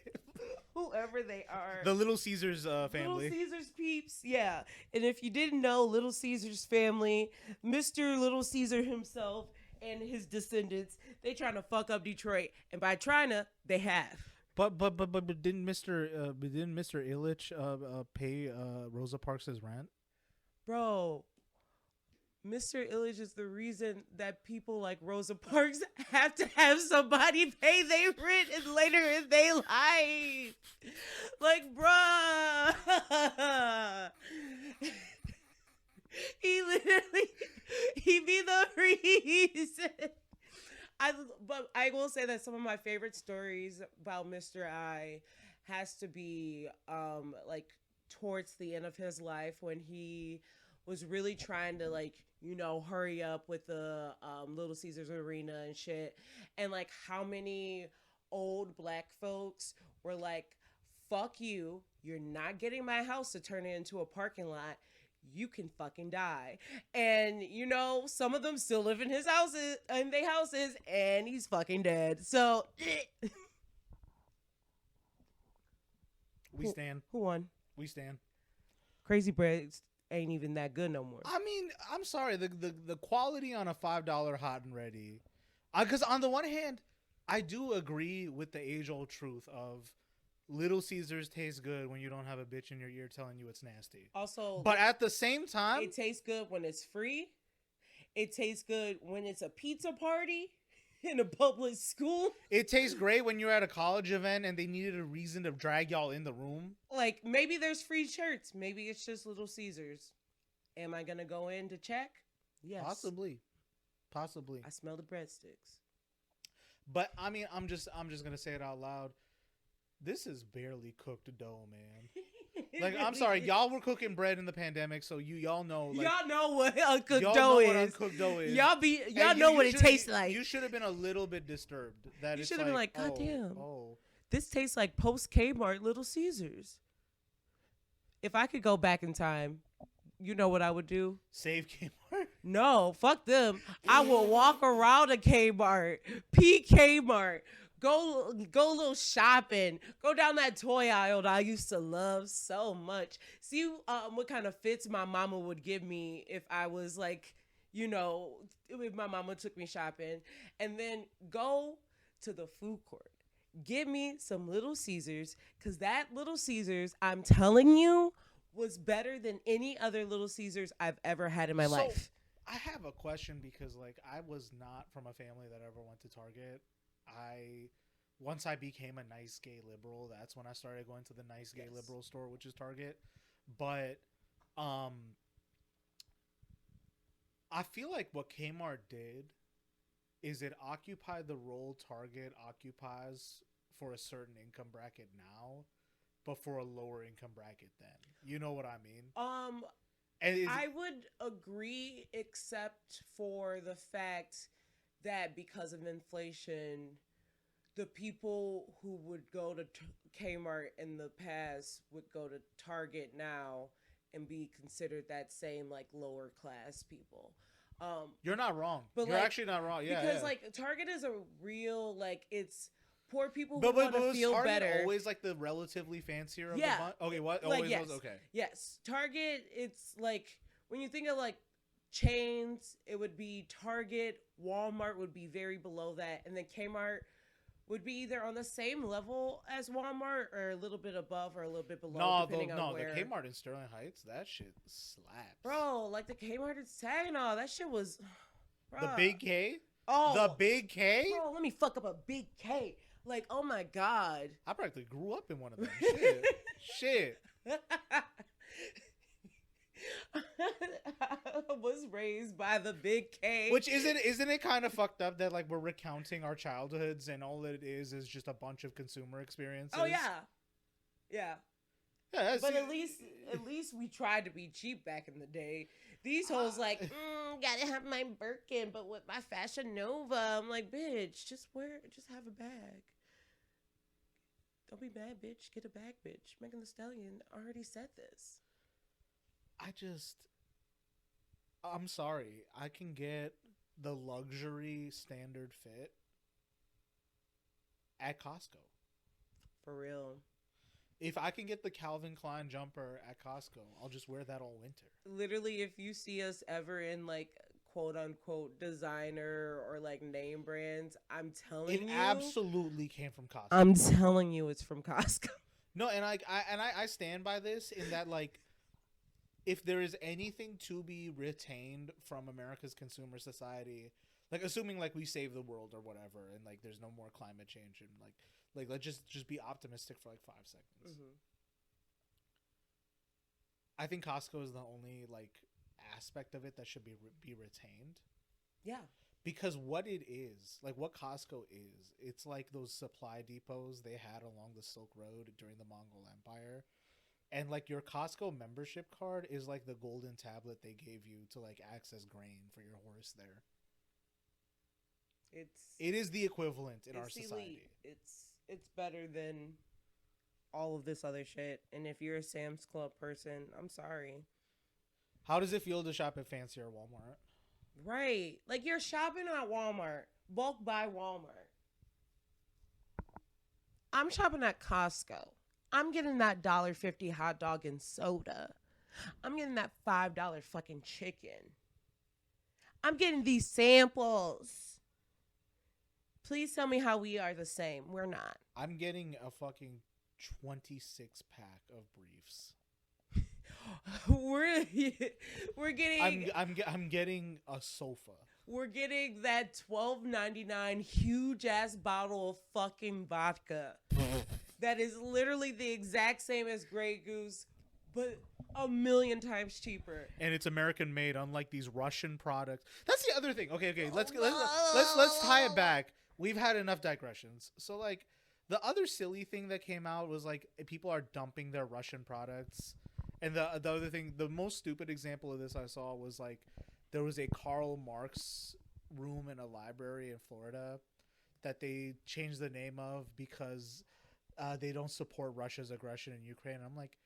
S5: Whoever they are.
S3: The Little Caesars family.
S5: Little Caesars peeps, yeah. And if you didn't know, Little Caesars family, Mr. Little Caesar himself and his descendants, they trying to fuck up Detroit. And by trying to, they have.
S3: But didn't Mr. Illich pay Rosa Parks his rent?
S5: Bro, Mr. Illich is the reason that people like Rosa Parks have to have somebody pay their rent and later in their life. Like, bruh. he be the reason. But I will say that some of my favorite stories about Mr. I has to be like towards the end of his life when he was really trying to like, you know, hurry up with the Little Caesars Arena and shit. And like how many old black folks were like, fuck you, you're not getting my house to turn it into a parking lot. You can fucking die. And you know, some of them still live in his houses, in their houses, and he's fucking dead. So
S3: we stand.
S5: Who won?
S3: We stand.
S5: Crazy Breads ain't even that good no more.
S3: I mean, I'm sorry, the quality on a $5 hot and ready, because on the one hand, I do agree with the age-old truth of Little Caesars tastes good when you don't have a bitch in your ear telling you it's nasty.
S5: Also,
S3: But at the same time,
S5: it tastes good when it's free. It tastes good when it's a pizza party in a public school.
S3: it tastes great when you're at a college event and they needed a reason to drag y'all in the room.
S5: Like, maybe there's free shirts. Maybe it's just Little Caesars. Am I going to go in to check? Yes.
S3: Possibly.
S5: I smell the breadsticks.
S3: But I mean, I'm just gonna say it out loud. This is barely cooked dough, man. Like, I'm sorry, y'all were cooking bread in the pandemic, so y'all know. Like,
S5: y'all know what uncooked
S3: y'all
S5: dough
S3: know
S5: is.
S3: what uncooked dough is.
S5: Y'all know what it tastes like.
S3: You should have been a little bit disturbed. That
S5: You
S3: it's
S5: should have been like, God
S3: oh,
S5: damn.
S3: Oh.
S5: This tastes like post Kmart Little Caesars. If I could go back in time, you know what I would do?
S3: Save Kmart.
S5: No, fuck them. I will walk around a Kmart, Kmart, go a little shopping, go down that toy aisle that I used to love so much. See what kind of fits my mama would give me if I was like, you know, if my mama took me shopping, and then go to the food court. Give me some Little Caesars, because that Little Caesars, I'm telling you, was better than any other Little Caesars I've ever had in my life.
S3: I have a question because, like, I was not from a family that ever went to Target. Once I became a nice gay liberal, that's when I started going to the nice gay liberal store, which is Target. But I feel like what Kmart did is it occupied the role Target occupies for a certain income bracket now, but for a lower income bracket then. You know what I mean?
S5: I would agree, except for the fact that because of inflation, the people who would go to Kmart in the past would go to Target now and be considered that same like lower class people.
S3: You're not wrong.
S5: But
S3: You're
S5: like,
S3: actually not wrong. Yeah,
S5: because
S3: yeah.
S5: like Target is a real like it's poor people who
S3: but
S5: want to
S3: was
S5: feel
S3: Target
S5: better.
S3: always like the relatively fancier of
S5: Yeah.
S3: the bunch? Okay, what?
S5: Like,
S3: Always
S5: yes.
S3: was? Okay.
S5: Yes, Target. It's like when you think of like chains, it would be Target. Walmart would be very below that, and then Kmart would be either on the same level as Walmart or a little bit above or a little bit below, depending on where.
S3: The Kmart in Sterling Heights, that shit slaps.
S5: Bro, like the Kmart in Saginaw, that shit was.
S3: The
S5: Bruh.
S3: Big K?
S5: Oh,
S3: The Big K?
S5: bro, let me fuck up a Big K. Like, oh my God.
S3: I practically grew up in one of them. Shit. Shit.
S5: I was raised by the Big K.
S3: Which isn't it kind of fucked up that like we're recounting our childhoods and all it is just a bunch of consumer experiences?
S5: Oh yeah. Yeah.
S3: Yeah,
S5: But at least we tried to be cheap back in the day. These hoes like, gotta have my Birkin, but with my Fashion Nova. I'm like, bitch, just have a bag. Don't be mad, bitch. Get a bag, bitch. Megan Thee Stallion already said this.
S3: I'm sorry. I can get the luxury standard fit at Costco.
S5: For real.
S3: If I can get the Calvin Klein jumper at Costco, I'll just wear that all winter.
S5: Literally, if you see us ever in like quote unquote designer or like name brands, I'm telling you,
S3: it absolutely came from Costco.
S5: I'm telling you, it's from Costco.
S3: No, and I stand by this in that like, if there is anything to be retained from America's consumer society, like assuming like we save the world or whatever, and like there's no more climate change and like let's just be optimistic for like 5 seconds.
S5: Mm-hmm.
S3: I think Costco is the only like aspect of it that should be retained.
S5: Yeah.
S3: Because what it is, like what Costco is, it's like those supply depots they had along the Silk Road during the Mongol Empire. And like your Costco membership card is like the golden tablet they gave you to like access grain for your horse there. It is the equivalent in our society.
S5: Elite. It's better than all of this other shit. And if you're a Sam's Club person, I'm sorry.
S3: How does it feel to shop at fancier Walmart?
S5: Right. Like you're shopping at Walmart. Bulk buy Walmart. I'm shopping at Costco. I'm getting that $1.50 hot dog and soda. I'm getting that $5 fucking chicken. I'm getting these samples. Please tell me how we are the same. We're not.
S3: I'm getting a fucking 26-pack of briefs.
S5: we're getting
S3: I'm getting a sofa.
S5: we're getting that $12.99 huge ass bottle of fucking vodka that is literally the exact same as Grey Goose, but a million times cheaper.
S3: And it's American made, unlike these Russian products. That's the other thing. Okay, let's tie it back. We've had enough digressions. So like the other silly thing that came out was like people are dumping their Russian products. And the other thing, the most stupid example of this I saw was like there was a Karl Marx room in a library in Florida that they changed the name of because they don't support Russia's aggression in Ukraine. I'm like,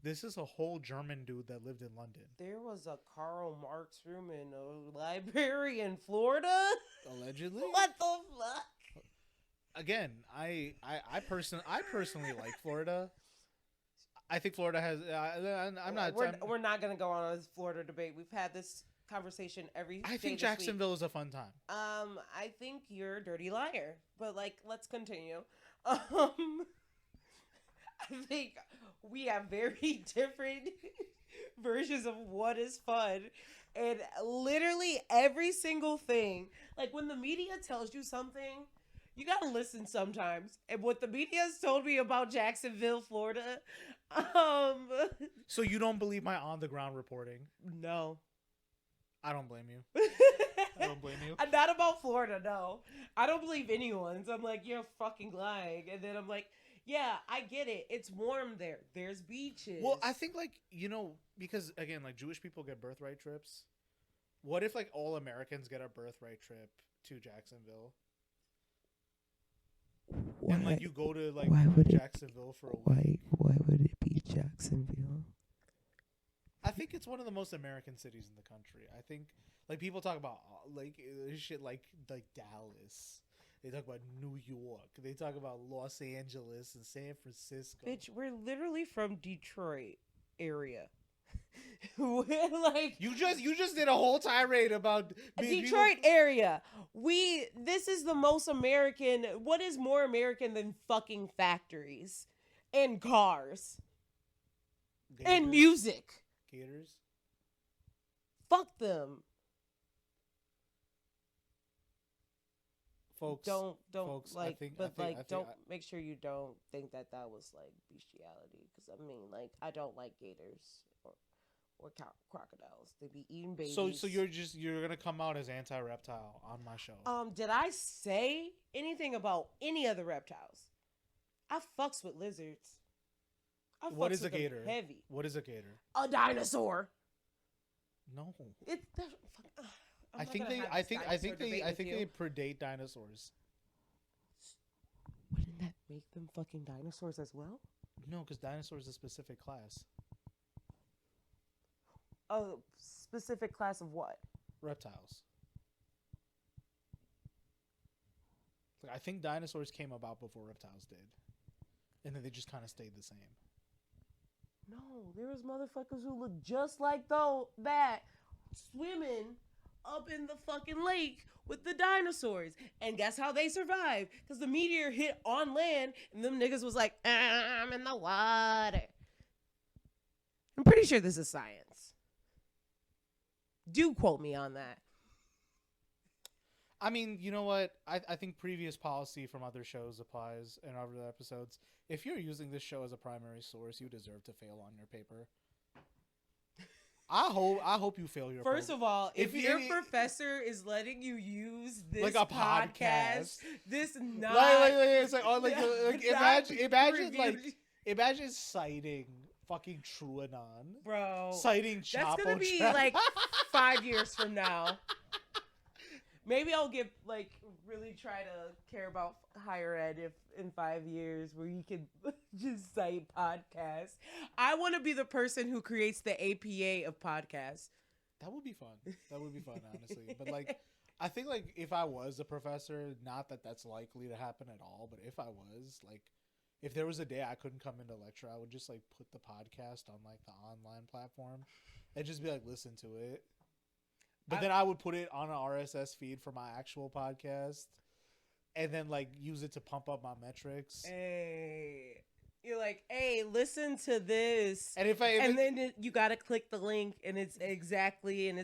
S3: this is a whole German dude that lived in London.
S4: There was a Karl Marx room in a library in Florida?
S3: Allegedly?
S4: What the fuck?
S3: Again, I personally like Florida. I think Florida has.
S4: We're not gonna go on a Florida debate. We've had this conversation every.
S3: I
S4: day
S3: think
S4: this
S3: Jacksonville
S4: week.
S3: is a fun time.
S4: I think you're a dirty liar. But like, let's continue. I think we have very different versions of what is fun, and literally every single thing. Like when the media tells you something, you gotta listen sometimes. And what the media has told me about Jacksonville, Florida,
S3: So you don't believe my on the ground reporting?
S4: no.
S3: I don't blame you. I don't blame you.
S4: Not about Florida, no. I don't believe anyone's. I'm like, you're fucking lying. And then I'm like, yeah, I get it. It's warm there. There's beaches.
S3: Well, I think like, because again, like Jewish people get birthright trips. What if like all Americans get a birthright trip to Jacksonville? And like you go to like Jacksonville for a week.
S4: Why would it be Jacksonville?
S3: I think it's one of the most American cities in the country. I think like people talk about like shit like Dallas. They talk about New York. They talk about Los Angeles and San Francisco.
S4: Bitch, we're literally from Detroit area. We're like
S3: you just did a whole tirade about
S4: Detroit area. This is the most American. What is more American than fucking factories and cars and music?
S3: Gators.
S4: Fuck them.
S3: Folks,
S4: don't
S3: folks,
S4: like,
S3: I
S4: don't make sure you don't think that was like bestiality. Because I mean, like, I don't like gators or crocodiles. They be eating babies.
S3: So you're gonna come out as anti-reptile on my show.
S4: Did I say anything about any other reptiles? I fucks with lizards.
S3: What is a gator?
S4: Heavy.
S3: What is a gator?
S4: A dinosaur.
S3: No.
S4: I
S3: think they predate dinosaurs.
S4: Wouldn't that make them fucking dinosaurs as well?
S3: No, because dinosaurs is a specific class.
S4: A specific class of what?
S3: Reptiles. Like, I think dinosaurs came about before reptiles did. And then they just kind of stayed the same.
S4: No, there was motherfuckers who look just like that swimming up in the fucking lake with the dinosaurs. And guess how they survived? Because the meteor hit on land and them niggas was like, I'm in the water. I'm pretty sure this is science. Do quote me on that.
S3: I mean, you know what? I think previous policy from other shows applies in other episodes. If you're using this show as a primary source, you deserve to fail on your paper. I hope you fail your
S4: First
S3: program.
S4: of all, if your professor is letting you use this
S3: like a podcast,
S4: this not
S3: it's like imagine citing fucking TrueAnon,
S4: bro.
S3: Citing Chapo.
S4: That's gonna be like 5 years from now. Maybe I'll really try to care about higher ed if in 5 years where you can just cite podcasts. I want to be the person who creates the APA of podcasts.
S3: That would be fun. Honestly. But like, I think like if I was a professor, not that that's likely to happen at all, but if I was, like, if there was a day I couldn't come into lecture, I would just like put the podcast on like the online platform and just be like, listen to it. But then I would put it on an RSS feed for my actual podcast and then like use it to pump up my metrics.
S4: Hey. You're like, hey, listen to this.
S3: And
S4: then you gotta click the link, and it's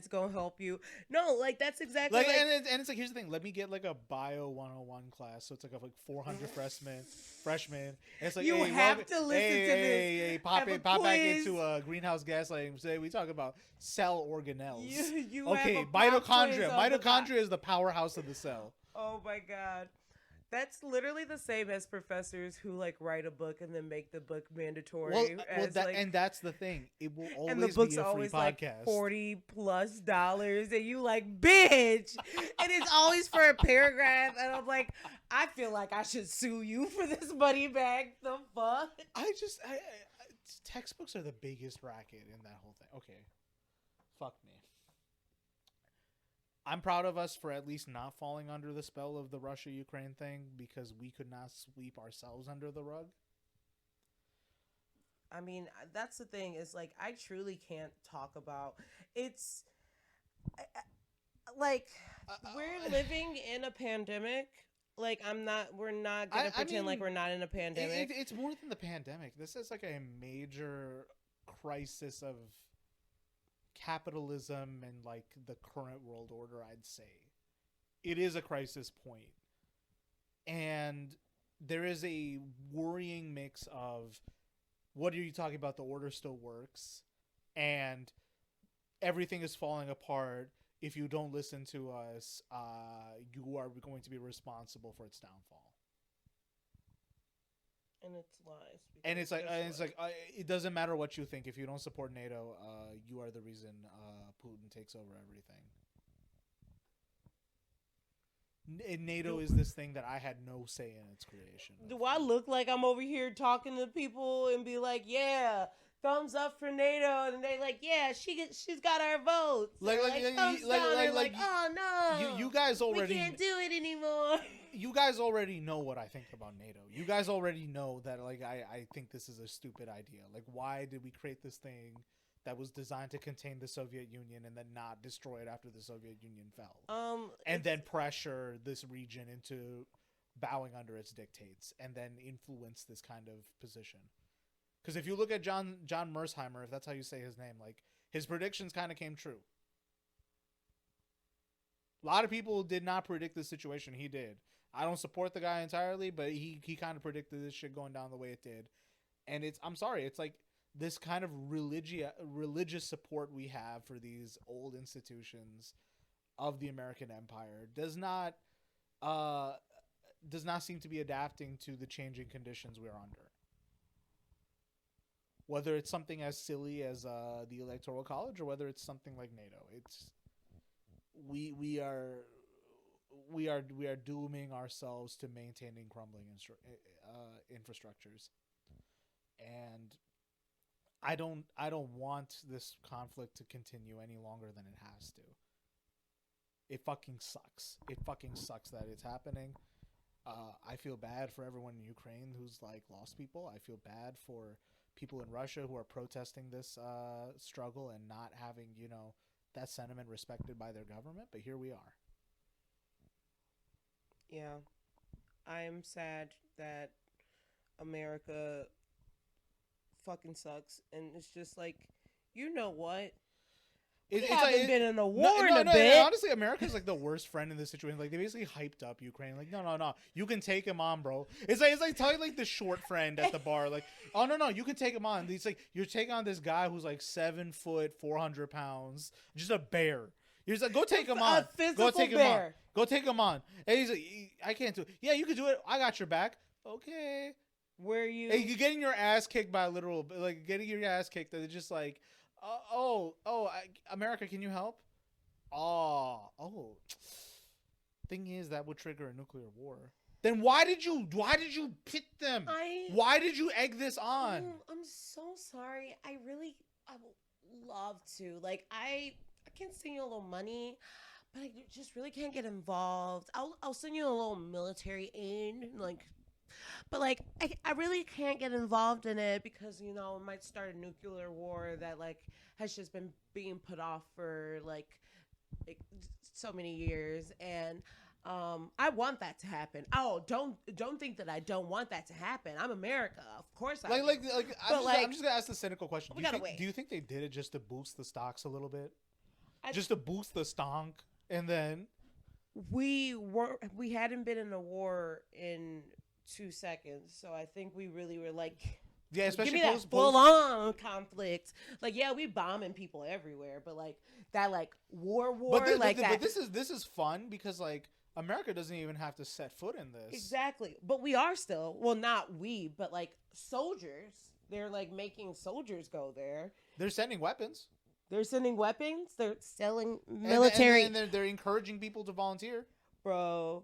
S4: gonna help you. No, like that's exactly
S3: like,
S4: like
S3: and it's like, here's the thing. Let me get like a bio 101 class, so it's like 400 freshmen. And it's like,
S4: you
S3: hey,
S4: have to listen to this.
S3: Hey, pop
S4: Have a
S3: back
S4: quiz.
S3: into a greenhouse gaslight and say we talk about cell organelles.
S4: You
S3: Okay,
S4: have a pop quiz
S3: mitochondria.
S4: on the
S3: Mitochondria is the powerhouse of the cell.
S4: Oh my god. That's literally the same as professors who like write a book and then make the book mandatory.
S3: And that's the thing. It will always
S4: and the book's
S3: be a free
S4: always
S3: podcast.
S4: like $40+, and you like, bitch. And it's always for a paragraph, and I'm like, I feel like I should sue you for this money bag. The fuck?
S3: I textbooks are the biggest racket in that whole thing. Okay, fuck me. I'm proud of us for at least not falling under the spell of the Russia-Ukraine thing, because we could not sweep ourselves under the rug.
S4: I mean, that's the thing, is like, I truly can't talk about it's like we're living in a pandemic. Like, we're not gonna pretend like we're not in a pandemic.
S3: It's more than the pandemic. This is like a major crisis of capitalism and like the current world order. I'd say it is a crisis point, and there is a worrying mix of, what are you talking about, the order still works and everything is falling apart. If you don't listen to us, you are going to be responsible for its downfall.
S4: And it's lies.
S3: And it's like it doesn't matter what you think. If you don't support NATO, you are the reason Putin takes over everything. NATO is this thing that I had no say in its creation.
S4: Do I look like I'm over here talking to people and be like, yeah, thumbs up for NATO, and they like, yeah, she's got our votes. Thumbs down, like, oh no,
S3: you guys already,
S4: we can't do it anymore.
S3: You guys already know what I think about NATO. You guys already know that, like, I think this is a stupid idea. Like, why did we create this thing that was designed to contain the Soviet Union and then not destroy it after the Soviet Union fell? And then pressure this region into bowing under its dictates and then influence this kind of position. Because if you look at John Mersheimer, if that's how you say his name, like, his predictions kind of came true. A lot of people did not predict this situation. He did. I don't support the guy entirely, but he kind of predicted this shit going down the way it did. And I'm sorry, it's like this kind of religious support we have for these old institutions of the American empire does not seem to be adapting to the changing conditions we're under. Whether it's something as silly as the Electoral College, or whether it's something like NATO, it's we are dooming ourselves to maintaining crumbling infrastructures, and I don't want this conflict to continue any longer than it has to. It fucking sucks. It fucking sucks that it's happening. I feel bad for everyone in Ukraine who's like lost people. I feel bad for people in Russia who are protesting this struggle and not having, that sentiment respected by their government. But here we are.
S4: Yeah. I'm sad that America fucking sucks. And it's just like, you know what? We haven't been in a war in a bit.
S3: Honestly, America's like the worst friend in this situation. Like, they basically hyped up Ukraine. Like, no, you can take him on, bro. It's like telling like the short friend at the bar, like, oh no, you can take him on. It's like you're taking on this guy who's like 7 foot, 400 pounds, just a bear. You're just like, go take him on.
S4: A physical bear.
S3: Go take him on. And he's like, I can't do it. Yeah, you can do it. I got your back. Okay.
S4: Where you?
S3: Hey, you're getting your ass kicked by getting your ass kicked. They're just like, America, can you help? Oh. Thing is, that would trigger a nuclear war. Then why did you pit them? Why did you egg this on?
S5: I'm so sorry. I would love to. Like, I can send you a little money, but I just really can't get involved. I'll send you a little military aid, but I really can't get involved in it because it might start a nuclear war that has just been being put off for like so many years. And I want that to happen. Oh, don't think that I don't want that to happen. I'm America, of course. I do.
S3: I'm just gonna ask the cynical question.
S5: We gotta wait.
S3: Do you think they did it just to boost the stocks a little bit, just to boost the stonk, and then
S5: we hadn't been in a war in 2 seconds, so I think we really were like.
S3: Yeah, especially
S5: give me that full-on conflict. Like, yeah, we bombing people everywhere, but like that, like war, that.
S3: But this is fun because like America doesn't even have to set foot in this.
S5: Exactly, but we are still not we, but like soldiers. They're like making soldiers go there.
S3: They're sending weapons.
S5: They're sending weapons. They're selling military,
S3: and they're encouraging people to volunteer,
S5: bro.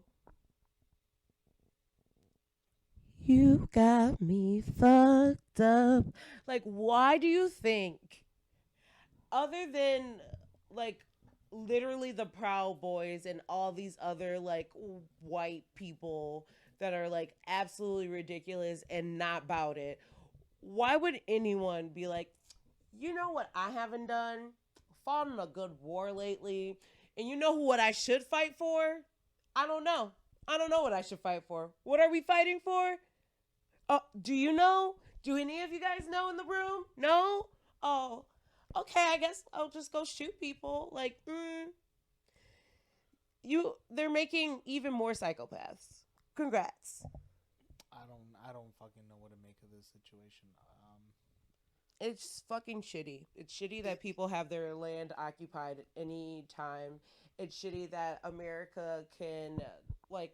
S5: You got me fucked up. Like, why do you think, other than, like, literally the Proud Boys and all these other, like, white people that are, like, absolutely ridiculous and not about it, why would anyone be like, you know what I haven't done? Fought in a good war lately. And you know what I should fight for? I don't know. I don't know what I should fight for. What are we fighting for? Do you know? Do any of you guys know in the room? No? Oh, okay. I guess I'll just go shoot people. Like, they're making even more psychopaths. Congrats.
S3: I don't fucking know what to make of this situation.
S5: It's fucking shitty. It's shitty that people have their land occupied at any time. It's shitty that America can, like,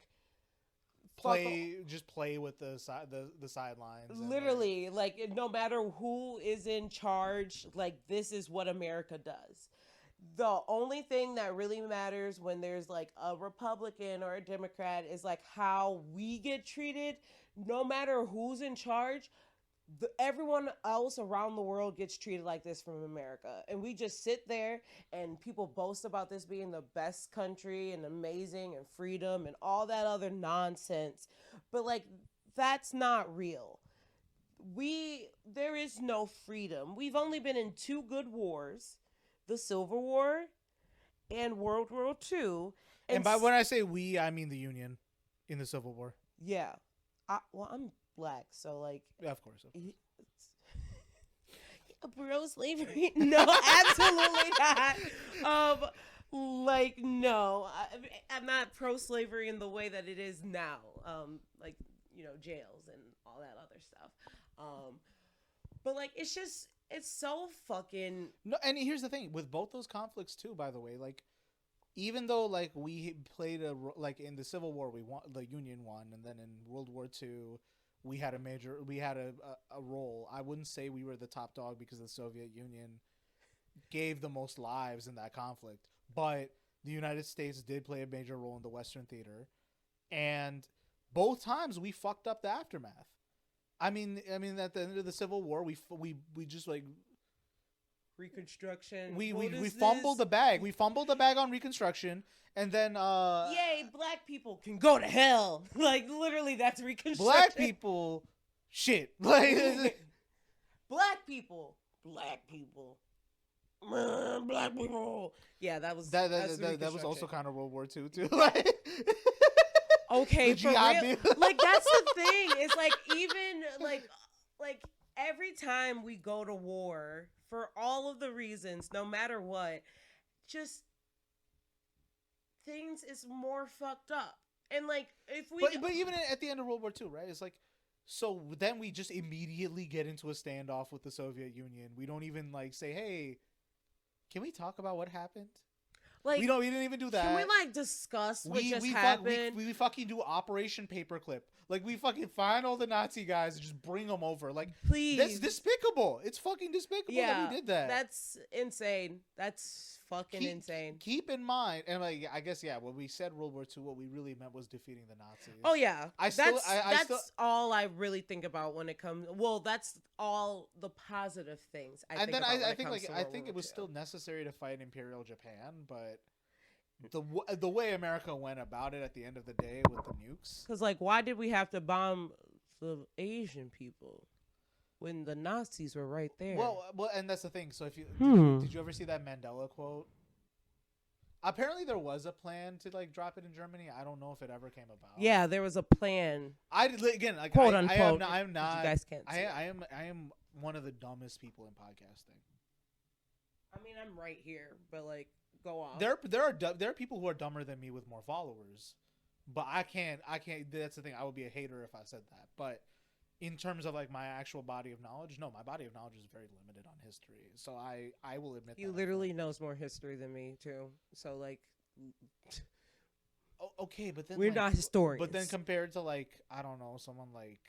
S3: play with the sidelines.
S5: Literally, like no matter who is in charge, like this is what America does. The only thing that really matters when there's like a Republican or a Democrat is like how we get treated. No matter who's in charge, everyone else around the world gets treated like this from America. And we just sit there and people boast about this being the best country and amazing and freedom and all that other nonsense. But like, that's not real. There is no freedom. We've only been in 2 good wars, the Civil War and World War II.
S3: And by when I say we, I mean the Union in the Civil War.
S5: Yeah. I'm black, so like,
S3: yeah, of course.
S5: Pro slavery? No, absolutely not. Like, no, I'm not pro slavery in the way that it is now. Like, you know, jails and all that other stuff. But like, it's so fucking.
S3: No, and here's the thing with both those conflicts too. By the way, like, even though like we played like in the Civil War, we won, the Union won, and then in World War II. We had a role. I wouldn't say we were the top dog because the Soviet Union gave the most lives in that conflict. But the United States did play a major role in the Western theater. And both times we fucked up the aftermath. I mean at the end of the Civil War, we just like
S5: Reconstruction.
S3: We fumbled the bag. We fumbled the bag on Reconstruction. And then
S5: yay, black people can go to hell. Like literally that's Reconstruction.
S3: Black people shit. Like
S5: black people. Black people. Yeah, that was
S3: also kind of World War II too.
S5: Okay, for real. Like that's the thing. It's like even like every time we go to war for all of the reasons, no matter what, just things is more fucked up. And like if we
S3: but even at the end of World War II, right? It's like so then we just immediately get into a standoff with the Soviet Union. We don't even like say, "Hey, can we talk about what happened?" Like we didn't even do that.
S5: Can we like discuss what just happened?
S3: We fucking do Operation Paperclip. Like we fucking find all the Nazi guys and just bring them over. Like
S5: please,
S3: that's despicable. It's fucking despicable that we did that.
S5: That's insane. That's fucking insane.
S3: Keep in mind, and like I guess when we said World War II, what we really meant was defeating the Nazis.
S5: Oh yeah, that's all I really think about when it comes. Well, that's all the positive things I think about.
S3: I think it was still necessary to fight Imperial Japan, but the way America went about it at the end of the day with the nukes.
S5: Because like, why did we have to bomb the Asian people when the Nazis were right there?
S3: Well, and that's the thing. So if you did you ever see that Mandela quote? Apparently, there was a plan to like drop it in Germany. I don't know if it ever came about.
S5: Yeah, there was a plan.
S3: Again, like
S5: Quote
S3: I
S5: unquote.
S3: I'm not.
S5: You guys can't see it.
S3: I am one of the dumbest people in podcasting.
S5: I mean, I'm right here, but like, go on.
S3: There are people who are dumber than me with more followers, but I can't. That's the thing. I would be a hater if I said that. But in terms of like my actual body of knowledge, no, my body of knowledge is very limited on history. So I will admit
S5: You
S3: that
S5: literally knows more history than me too. So like,
S3: okay, but then
S5: we're
S3: like,
S5: not historians.
S3: But then compared to like I don't know someone like.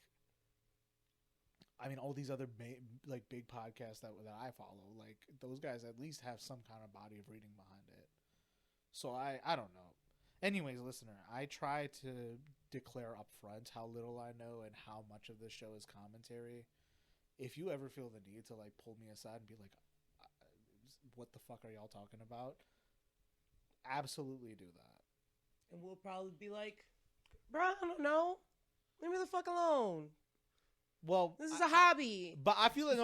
S3: I mean, all these other like big podcasts that I follow, like those guys at least have some kind of body of reading behind it. So I don't know. Anyways, listener, I try to declare up front how little I know and how much of this show is commentary. If you ever feel the need to like pull me aside and be like, "What the fuck are y'all talking about?" Absolutely do that.
S5: And we'll probably be like, bro, I don't know. Leave me the fuck alone.
S3: Well,
S5: This is a hobby.
S3: But I feel like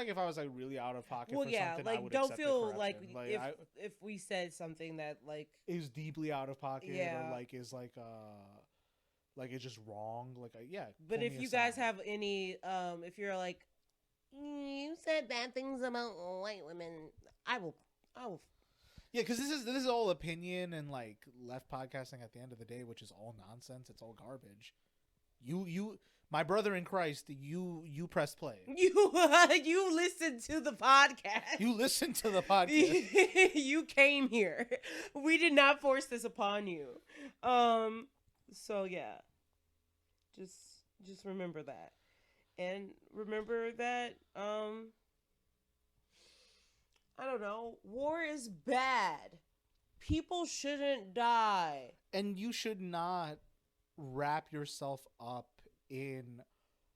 S3: if I was like really out of pocket for something, I
S5: like
S3: would
S5: don't
S3: accept
S5: feel
S3: the
S5: like
S3: correction.
S5: if we said something that like
S3: is deeply out of pocket
S5: Yeah.
S3: or like is like it's just wrong. Like yeah.
S5: But
S3: pull
S5: if
S3: me
S5: you guys
S3: aside.
S5: have any if you're like you said bad things about white women, I will
S3: Yeah, because this is all opinion and like left podcasting at the end of the day, which is all nonsense. It's all garbage. You my brother in Christ, you press play.
S5: you listened to the podcast.
S3: You listen to the podcast.
S5: You came here. We did not force this upon you. So yeah. Just remember that. And remember that I don't know, war is bad. People shouldn't die.
S3: And you should not wrap yourself up in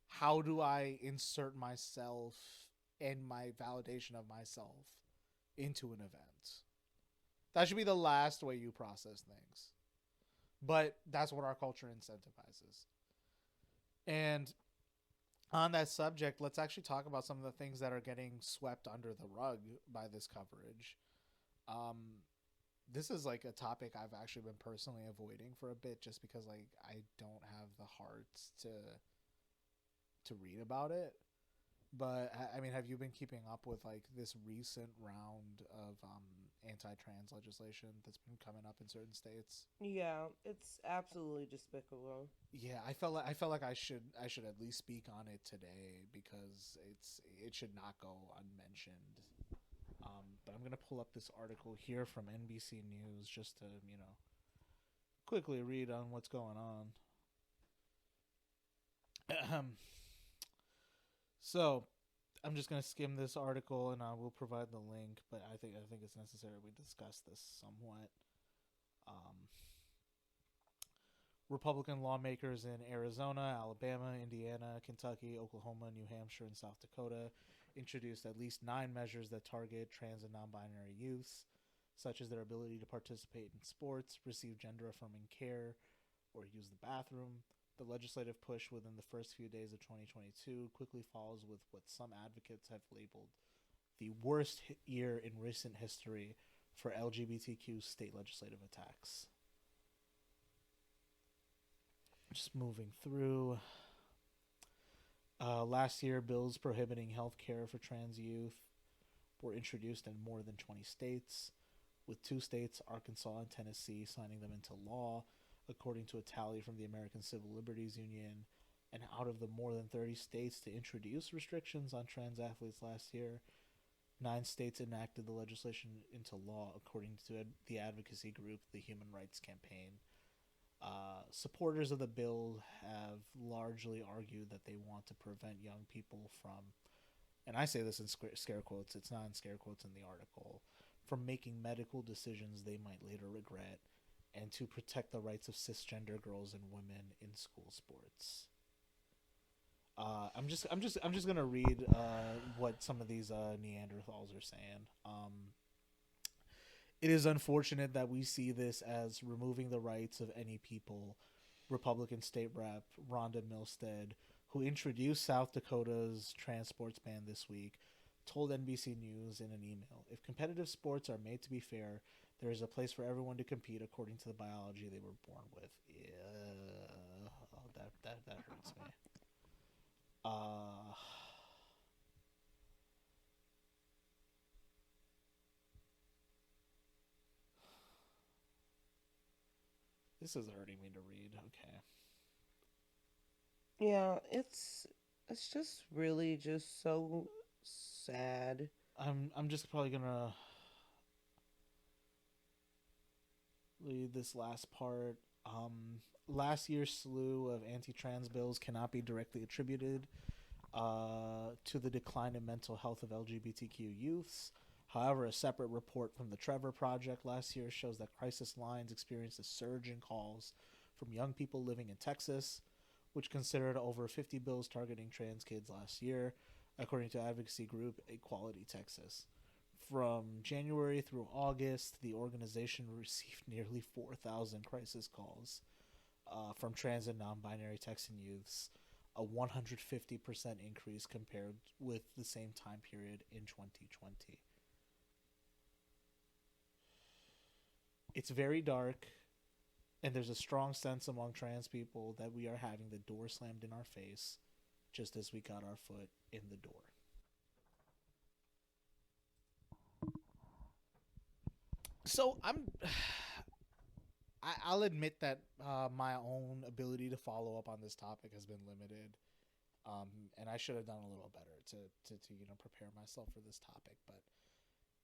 S3: how do I insert myself and my validation of myself into an event. That should be the last way you process things. But that's what our culture incentivizes. And on that subject, let's actually talk about some of the things that are getting swept under the rug by this coverage. This is like a topic I've actually been personally avoiding for a bit just because like I don't have the heart to read about it. But I mean, have you been keeping up with like this recent round of anti-trans legislation that's been coming up in certain states?
S5: Yeah, it's absolutely despicable.
S3: Yeah, I felt like I should at least speak on it today because it should not go unmentioned. But I'm gonna pull up this article here from NBC News just to quickly read on what's going on. So I'm just gonna skim this article and I will provide the link, but I think it's necessary we discuss this somewhat. Republican lawmakers in Arizona, Alabama, Indiana, Kentucky, Oklahoma, New Hampshire, and South Dakota introduced at least 9 measures that target trans and non-binary youths, such as their ability to participate in sports, receive gender-affirming care, or use the bathroom. The legislative push within the first few days of 2022 quickly follows with what some advocates have labeled the worst year in recent history for LGBTQ state legislative attacks. Just moving through. Last year, bills prohibiting health care for trans youth were introduced in more than 20 states, with 2 states, Arkansas and Tennessee, signing them into law, according to a tally from the American Civil Liberties Union. And out of the more than 30 states to introduce restrictions on trans athletes last year, 9 states enacted the legislation into law, according to the advocacy group, the Human Rights Campaign. Supporters of the bill have largely argued that they want to prevent young people from, and I say this in scare quotes, it's not in scare quotes in the article, from making medical decisions they might later regret, and to protect the rights of cisgender girls and women in school sports. I'm just gonna read what some of these Neanderthals are saying. It is unfortunate that we see this as removing the rights of any people. Republican State Rep Rhonda Milstead, who introduced South Dakota's trans sports ban this week, told NBC News in an email, "If competitive sports are made to be fair, There is a place for everyone to compete according to the biology they were born with. Yeah. Oh, that hurts me. This is hurting me to read. Okay.
S4: Yeah, it's just really just so sad.
S3: I'm just probably gonna read this last part. Last year's slew of anti-trans bills cannot be directly attributed to the decline in mental health of LGBTQ youths. However, a separate report from the Trevor Project last year shows that crisis lines experienced a surge in calls from young people living in Texas, which considered over 50 bills targeting trans kids last year, according to advocacy group Equality Texas. From January through August, the organization received nearly 4,000 crisis calls from trans and non-binary Texan youths, a 150% increase compared with the same time period in 2020. It's very dark, and there's a strong sense among trans people that we are having the door slammed in our face just as we got our foot in the door. So I'll admit that my own ability to follow up on this topic has been limited, and I should have done a little better to prepare myself for this topic. But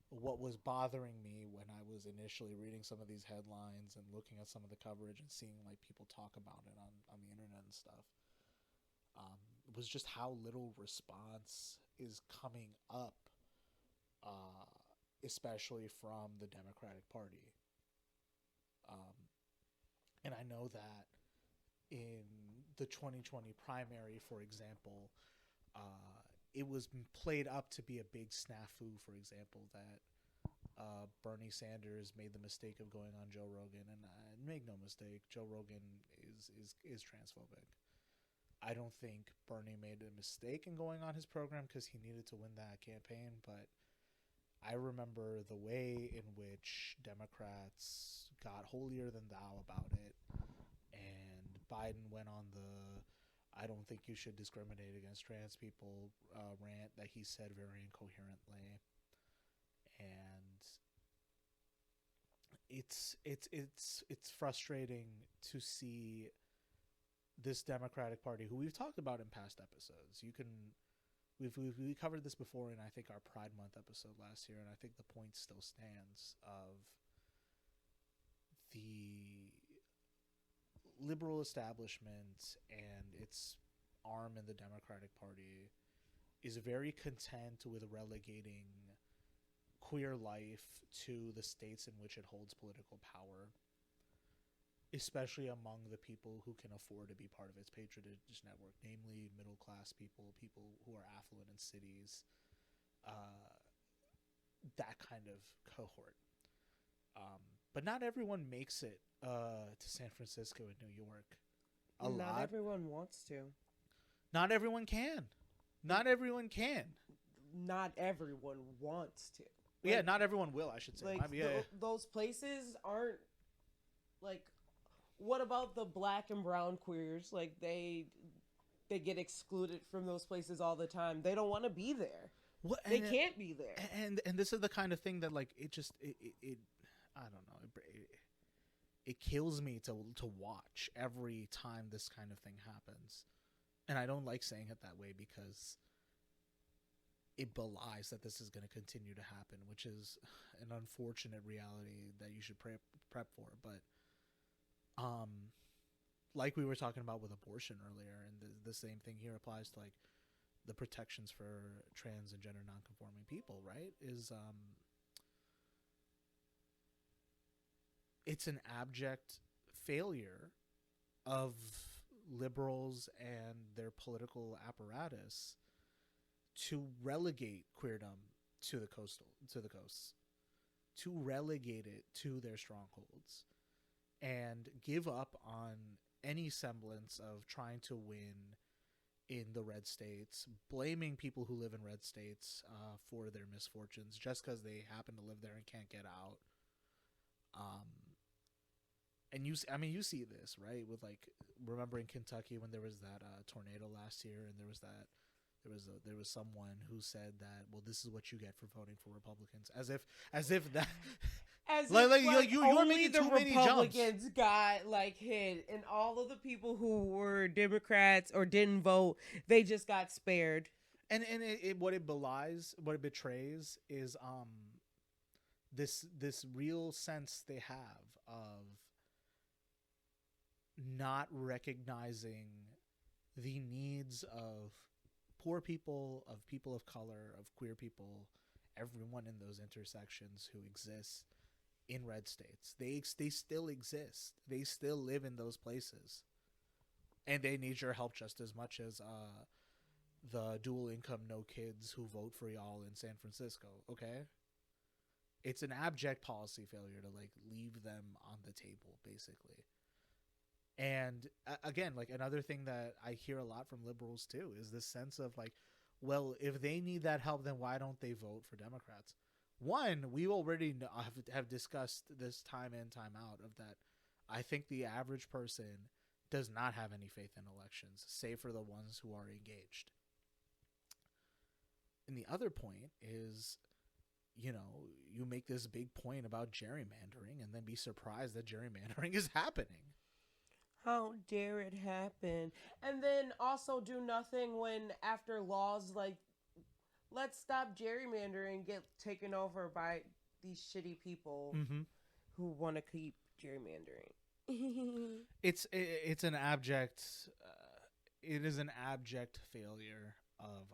S3: what was bothering me when I was initially reading some of these headlines and looking at some of the coverage and seeing like people talk about it on the internet and stuff, was just how little response is coming up, especially from the Democratic Party. And I know that in the 2020 primary, for example, it was played up to be a big snafu, for example, that Bernie Sanders made the mistake of going on Joe Rogan. And make no mistake, Joe Rogan is transphobic. I don't think Bernie made a mistake in going on his program because he needed to win that campaign, but I remember the way in which Democrats got holier than thou about it, and Biden went on the "I don't think you should discriminate against trans people" rant that he said very incoherently, and it's frustrating to see this Democratic Party, who we've talked about in past episodes. We covered this before in, I think, our Pride Month episode last year, and I think the point still stands of the liberal establishment and its arm in the Democratic Party is very content with relegating queer life to the states in which it holds political power, especially among the people who can afford to be part of its patronage network, namely middle-class people, people who are affluent in cities, that kind of cohort. But not everyone makes it to San Francisco and New York.
S4: Not everyone wants to.
S3: Not everyone can. Not everyone can.
S4: Not everyone wants to.
S3: Yeah, not everyone will, I should say.
S4: Like, those places aren't, like, what about the black and brown queers? Like, they get excluded from those places all the time. They don't want to be there. They can't be there.
S3: And this is the kind of thing that, like, it I don't know, it kills me to watch every time this kind of thing happens. And I don't like saying it that way because it belies that this is going to continue to happen, which is an unfortunate reality that you should prep for. But like we were talking about with abortion earlier, and the same thing here applies to, like, the protections for trans and gender nonconforming people, right? It's an abject failure of liberals and their political apparatus to relegate queerdom to the coasts, to relegate it to their strongholds, and give up on any semblance of trying to win in the red states, blaming people who live in red states for their misfortunes just because they happen to live there and can't get out, And you see this, right? With like, remember in Kentucky when there was that tornado last year, and there was someone who said that, well, this is what you get for voting for Republicans, as if that.
S5: As
S3: Like,
S5: if,
S3: you're
S5: only
S3: making
S5: the
S3: too many jumps.
S5: Republicans got like hit, and all of the people who were Democrats or didn't vote, they just got spared.
S3: And what it belies, what it betrays, is this real sense they have of not recognizing the needs of poor people, of people of color, of queer people, everyone in those intersections who exists in red states. They still exist. They still live in those places, and they need your help just as much as the dual income no kids who vote for y'all in San Francisco. Okay, it's an abject policy failure to like leave them on the table, basically. And again, like, another thing that I hear a lot from liberals too is this sense of like, well, if they need that help, then why don't they vote for Democrats? One, we already have discussed this time in, time out, of that I think the average person does not have any faith in elections, save for the ones who are engaged. And the other point is, you make this big point about gerrymandering and then be surprised that gerrymandering is happening.
S5: How dare it happen? And then also do nothing when, after laws like let's stop gerrymandering get taken over by these shitty people who want to keep gerrymandering.
S3: It's an abject it is an abject failure of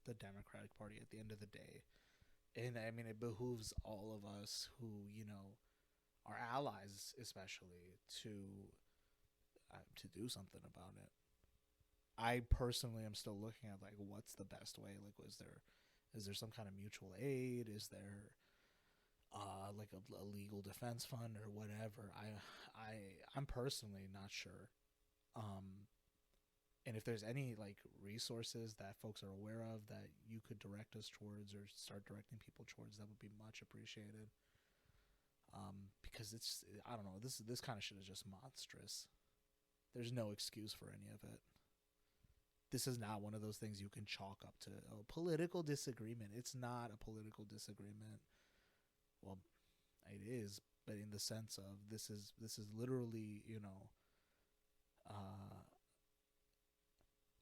S3: the Democratic Party at the end of the day. And I mean, it behooves all of us who, are allies, especially, to do something about it. I personally am still looking at like, what's the best way? Like, is there some kind of mutual aid? Is there like a legal defense fund or whatever? I'm personally not sure. And if there's any like resources that folks are aware of that you could direct us towards or start directing people towards, that would be much appreciated. Because I don't know, this kind of shit is just monstrous. There's no excuse for any of it. This is not one of those things you can chalk up to a political disagreement. It's not a political disagreement. Well, it is, but in the sense of this is literally,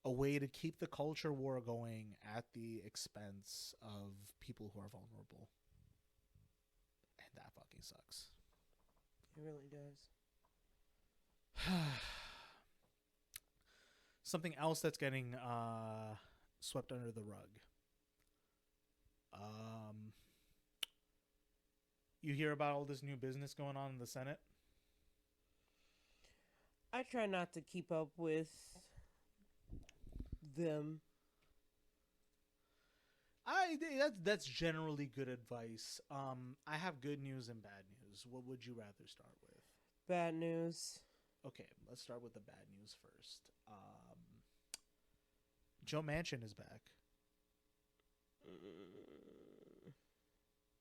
S3: a way to keep the culture war going at the expense of people who are vulnerable. And that fucking sucks.
S5: It really does.
S3: Something else that's getting swept under the rug. You hear about all this new business going on in the Senate?
S5: I try not to keep up with them.
S3: That's generally good advice. I have good news and bad news. What would you rather start with?
S5: Bad news.
S3: Okay, let's start with the bad news first. Joe Manchin is back.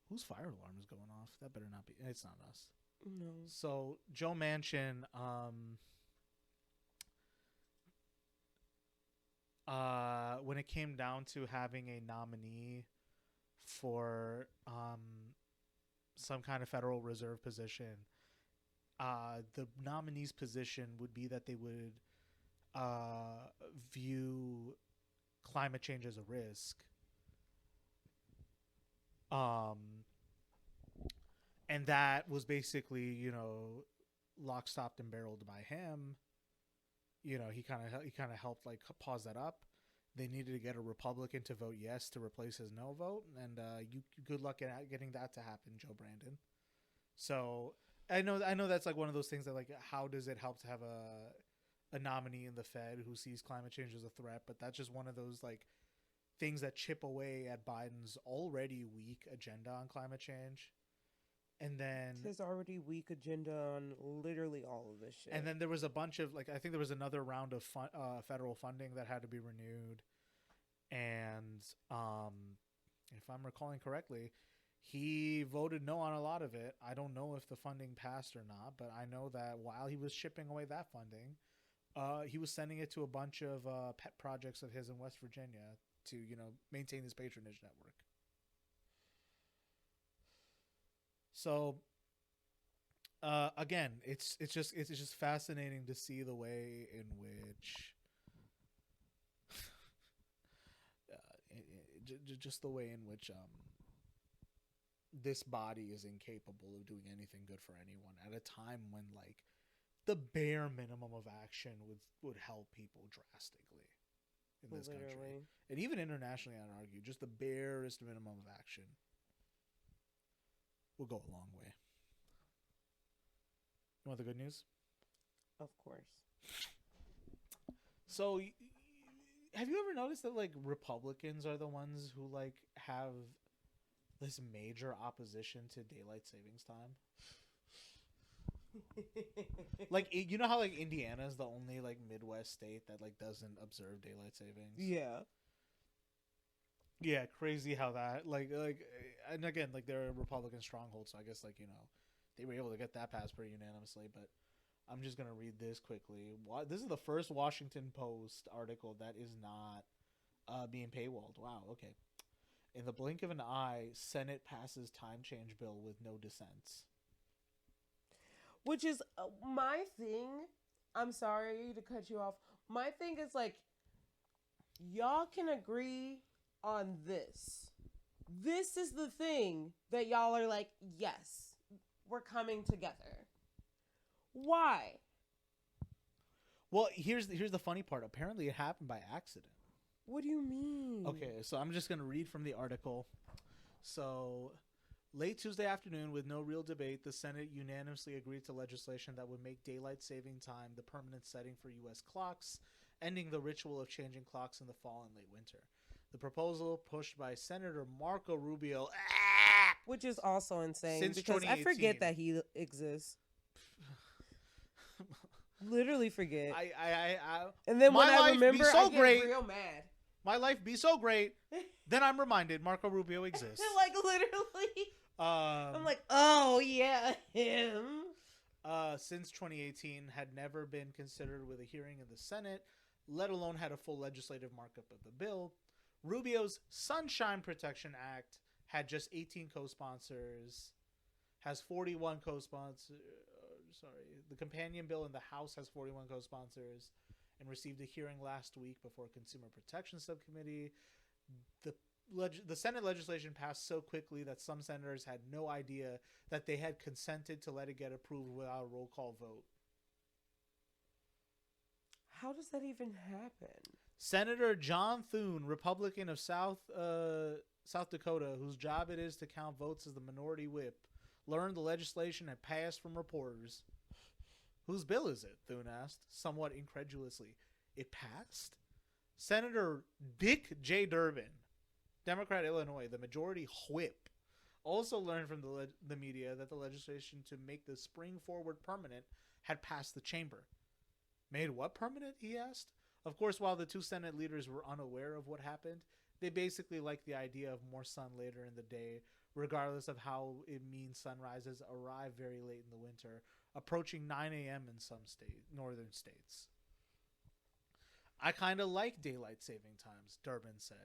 S3: Whose fire alarm is going off? That better not be. It's not us.
S5: No.
S3: So Joe Manchin, when it came down to having a nominee for some kind of Federal Reserve position, the nominee's position would be that they would view climate change as a risk. And that was basically, lock, stopped, and barreled by him. He kind of helped like pause that up. They needed to get a Republican to vote yes to replace his no vote, and good luck at getting that to happen, Joe Brandon. So I know that's like one of those things that like, how does it help to have a nominee in the Fed who sees climate change as a threat? But that's just one of those like things that chip away at Biden's already weak agenda on climate change. And then
S5: his already weak agenda on literally all of this shit.
S3: And then there was a bunch of like, I think there was another round of federal funding that had to be renewed. And if I'm recalling correctly, He voted no on a lot of it. I don't know if the funding passed or not, but I know that while he was shipping away that funding, he was sending it to a bunch of pet projects of his in West Virginia to, maintain his patronage network. So, again, it's just fascinating to see the way in which, just the way in which this body is incapable of doing anything good for anyone at a time when like the bare minimum of action would help people drastically in this country, and even internationally. I'd argue just the barest minimum of action will go a long way. You want the good news?
S4: Of course.
S3: So, have you ever noticed that like Republicans are the ones who like have this major opposition to daylight savings time? Like, you know how like Indiana is the only like Midwest state that like doesn't observe daylight savings? Yeah, crazy how that and again, like they're a Republican stronghold, so I guess like they were able to get that passed pretty unanimously. But I'm just gonna read this quickly. This is the first Washington Post article that is not being paywalled. Wow. Okay. In the blink of an eye, Senate passes time change bill with no dissents.
S4: Which is my thing. I'm sorry to cut you off. My thing is like, y'all can agree on this. This is the thing that y'all are like, yes, we're coming together. Why?
S3: Well, here's the funny part. Apparently, it happened by accident.
S4: What do you mean?
S3: Okay, so I'm just going to read from the article. So, late Tuesday afternoon, with no real debate, the Senate unanimously agreed to legislation that would make daylight saving time the permanent setting for U.S. clocks, ending the ritual of changing clocks in the fall and late winter. The proposal, pushed by Senator Marco Rubio,
S4: which is also insane
S3: since
S4: because I forget that he exists. Literally forget. And then when I remember, I get real mad.
S3: My life be so great, then I'm reminded Marco Rubio exists.
S4: Like literally. I'm like, oh yeah, him.
S3: Since 2018 had never been considered with a hearing in the Senate, let alone had a full legislative markup of the bill. Rubio's Sunshine Protection Act had just 18 co-sponsors, has 41 co-sponsors. The companion bill in the House has 41 co-sponsors and received a hearing last week before Consumer Protection Subcommittee. The Senate legislation passed so quickly that some senators had no idea that they had consented to let it get approved without a roll call vote.
S4: How does that even happen?
S3: Senator John Thune, Republican of South Dakota, whose job it is to count votes as the minority whip, learned the legislation had passed from reporters. Whose bill is it? Thune asked, somewhat incredulously. It passed? Senator Dick J. Durbin, Democrat Illinois, the majority whip, also learned from the media that the legislation to make the spring forward permanent had passed the chamber. Made what permanent? He asked. Of course, while the two Senate leaders were unaware of what happened, they basically liked the idea of more sun later in the day, regardless of how it means sunrises arrive very late in the winter, approaching 9 a.m. in some northern states. I kind of like daylight saving times, Durbin said.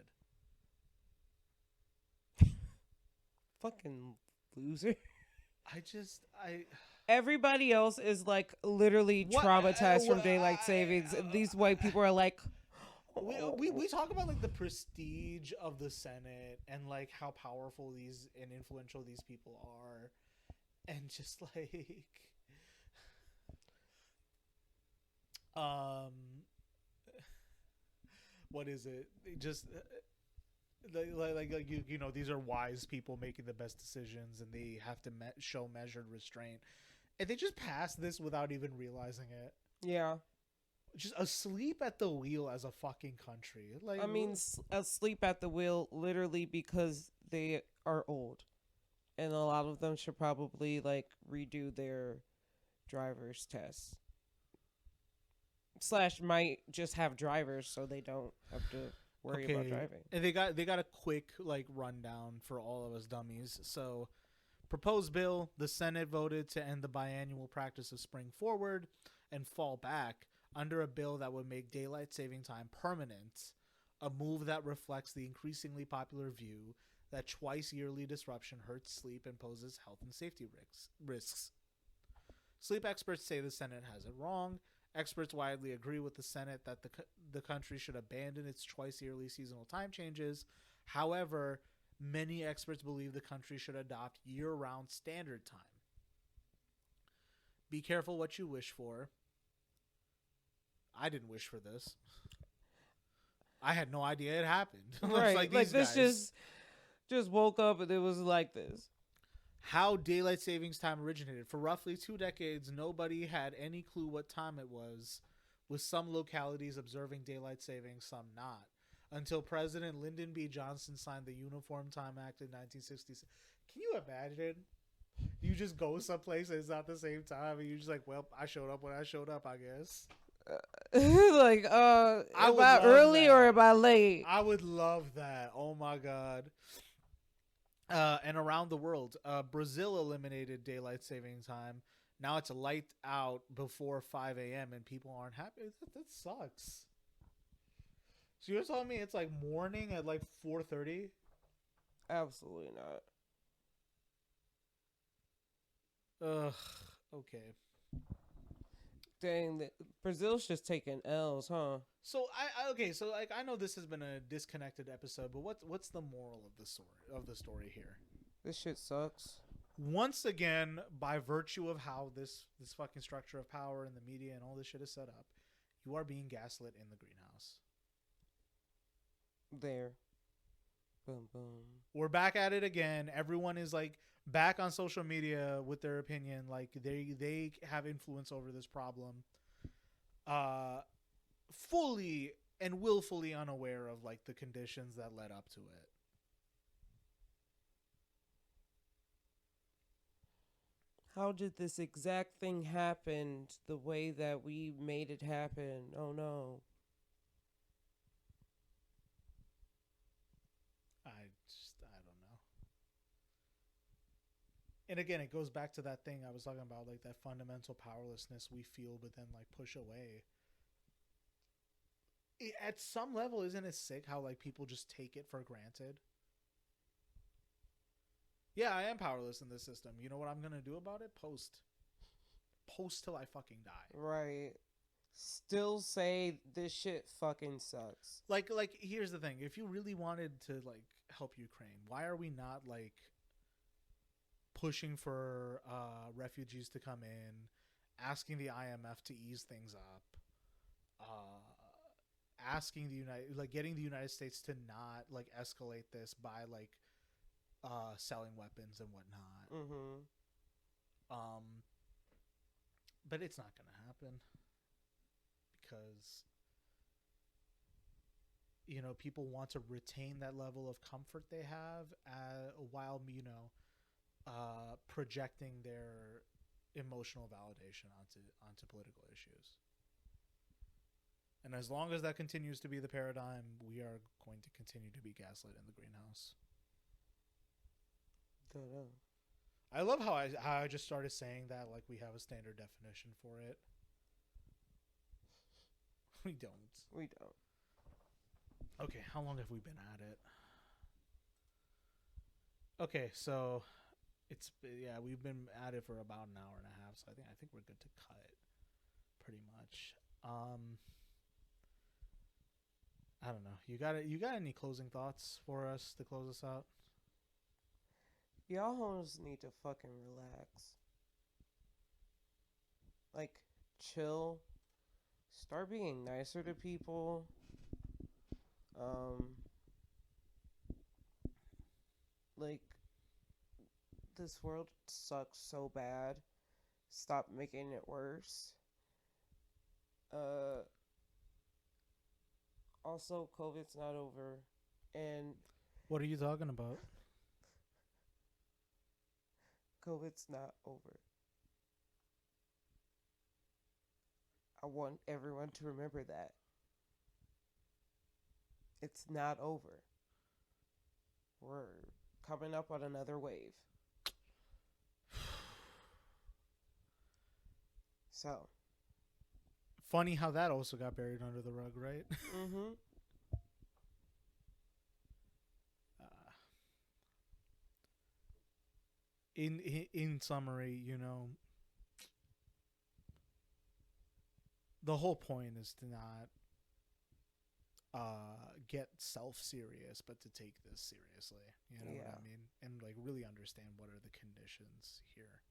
S4: Fucking loser.
S3: Everybody
S4: else is like literally traumatized from daylight savings. These white people are like,
S3: we talk about like the prestige of the Senate and like how powerful these and influential these people are, and just like what is it? Just like you know, these are wise people making the best decisions, and they have to show measured restraint, and they just pass this without even realizing it.
S4: Yeah.
S3: Just asleep at the wheel as a fucking country. Like,
S4: I mean, asleep at the wheel literally because they are old, and a lot of them should probably like redo their driver's tests. / might just have drivers so they don't have to worry about driving.
S3: And they got a quick like rundown for all of us dummies. So, proposed bill: the Senate voted to end the biannual practice of spring forward and fall back under a bill that would make daylight saving time permanent, a move that reflects the increasingly popular view that twice yearly disruption hurts sleep and poses health and safety risks. Sleep experts say the Senate has it wrong. Experts widely agree with the Senate that the country should abandon its twice yearly seasonal time changes. However, many experts believe the country should adopt year-round standard time. Be careful what you wish for. I didn't wish for this. I had no idea it happened.
S4: Right,
S3: like
S4: this
S3: guys.
S4: just woke up and it was like this.
S3: How daylight savings time originated. For roughly 2 decades, nobody had any clue what time it was, with some localities observing daylight savings, some not. Until President Lyndon B. Johnson signed the Uniform Time Act in 1966. Can you imagine? You just go someplace and it's not the same time, and you're just like, well, I showed up when I showed up, I guess.
S4: Like,
S3: I
S4: am
S3: would
S4: I
S3: love
S4: early
S3: that.
S4: or am I late?
S3: I would love that. Oh my God. And around the world, Brazil eliminated daylight saving time. Now it's light out before 5 a.m. and people aren't happy. That sucks. So you're telling me it's like morning at like 4:30?
S4: Absolutely not.
S3: Ugh. Okay.
S4: Dang, Brazil's just taking L's, huh?
S3: So so like I know this has been a disconnected episode, but what's the moral of the story here?
S4: This shit sucks.
S3: Once again, by virtue of how this fucking structure of power and the media and all this shit is set up, you are being gaslit in the greenhouse.
S4: There. Boom, boom.
S3: We're back at it again. Everyone is like back on social media with their opinion. Like they have influence over this problem. Fully and willfully unaware of like the conditions that led up to it.
S4: How did this exact thing happen the way that we made it happen? Oh no.
S3: I don't know. And again, it goes back to that thing I was talking about, like that fundamental powerlessness we feel, but then like push away. At some level, isn't it sick how like people just take it for granted? Yeah, I am powerless in this system. You know what I'm gonna do about it? Post till I fucking die.
S4: Right. Still say this shit fucking sucks.
S3: Like here's the thing. If you really wanted to like help Ukraine, why are we not like pushing for refugees to come in, asking the IMF to ease things up, asking getting the United States to not like escalate this by like selling weapons and whatnot.
S4: Mm-hmm.
S3: But it's not gonna happen because people want to retain that level of comfort they have while projecting their emotional validation onto political issues. And as long as that continues to be the paradigm, we are going to continue to be gaslit in the greenhouse. I love how I just started saying that like we have a standard definition for it. We don't. Okay, how long have we been at it? Okay, so we've been at it for about an hour and a half, so I think we're good to cut pretty much. I don't know. You got any closing thoughts for us to close us out?
S4: Y'all hoes need to fucking relax. Like, chill. Start being nicer to people. Like, this world sucks so bad. Stop making it worse. Also, COVID's not over. And
S3: What are you talking about?
S4: COVID's not over. I want everyone to remember that. It's not over. We're coming up on another wave. So.
S3: Funny how that also got buried under the rug, right?
S4: Mm-hmm.
S3: In summary, the whole point is to not get self-serious, but to take this seriously. You know what I mean? And like really understand what are the conditions here.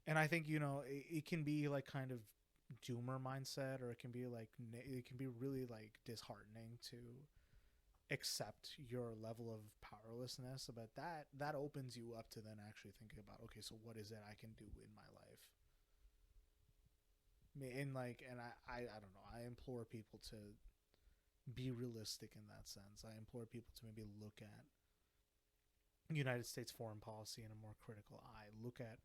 S3: And I think, it can be like kind of doomer mindset, or it can be really like disheartening to accept your level of powerlessness, but that opens you up to then actually thinking about, okay, so what is it I can do in my life? And I don't know, I implore people to be realistic in that sense. I implore people to maybe look at United States foreign policy in a more critical eye. Look at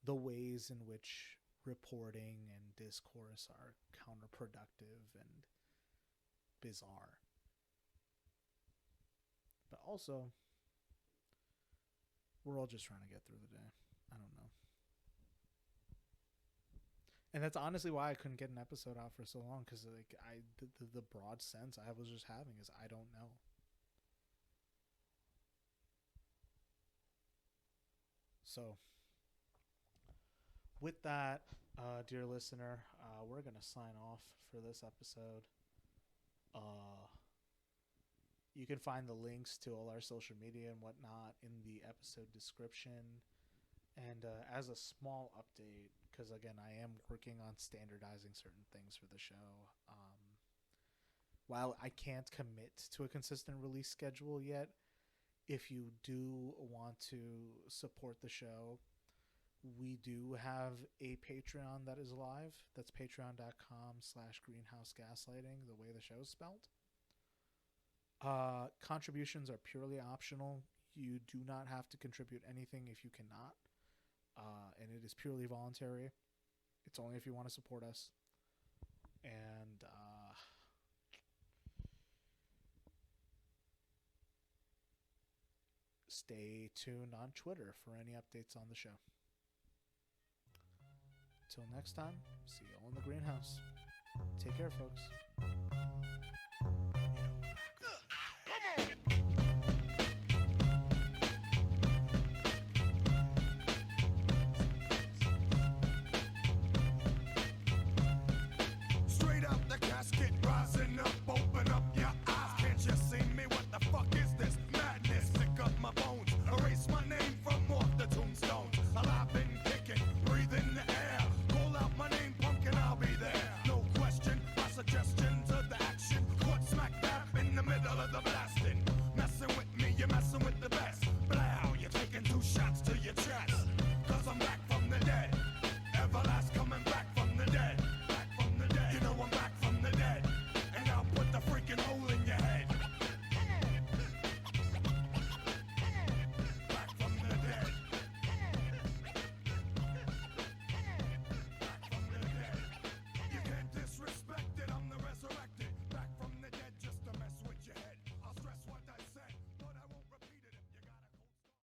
S3: the ways in which reporting and discourse are counterproductive and bizarre. But also, we're all just trying to get through the day. I don't know. And that's honestly why I couldn't get an episode out for so long, because like the broad sense I was just having is I don't know. So with that, dear listener, we're gonna sign off for this episode. You can find the links to all our social media and whatnot in the episode description. And as a small update, because again, I am working on standardizing certain things for the show. While I can't commit to a consistent release schedule yet, if you do want to support the show, we do have a Patreon that is live. That's patreon.com/greenhousegaslighting, the way the show is spelled. Contributions are purely optional. You do not have to contribute anything if you cannot. And it is purely voluntary. It's only if you want to support us. And stay tuned on Twitter for any updates on the show. Till next time, see you all in the greenhouse. Take care, folks.
S2: Come on!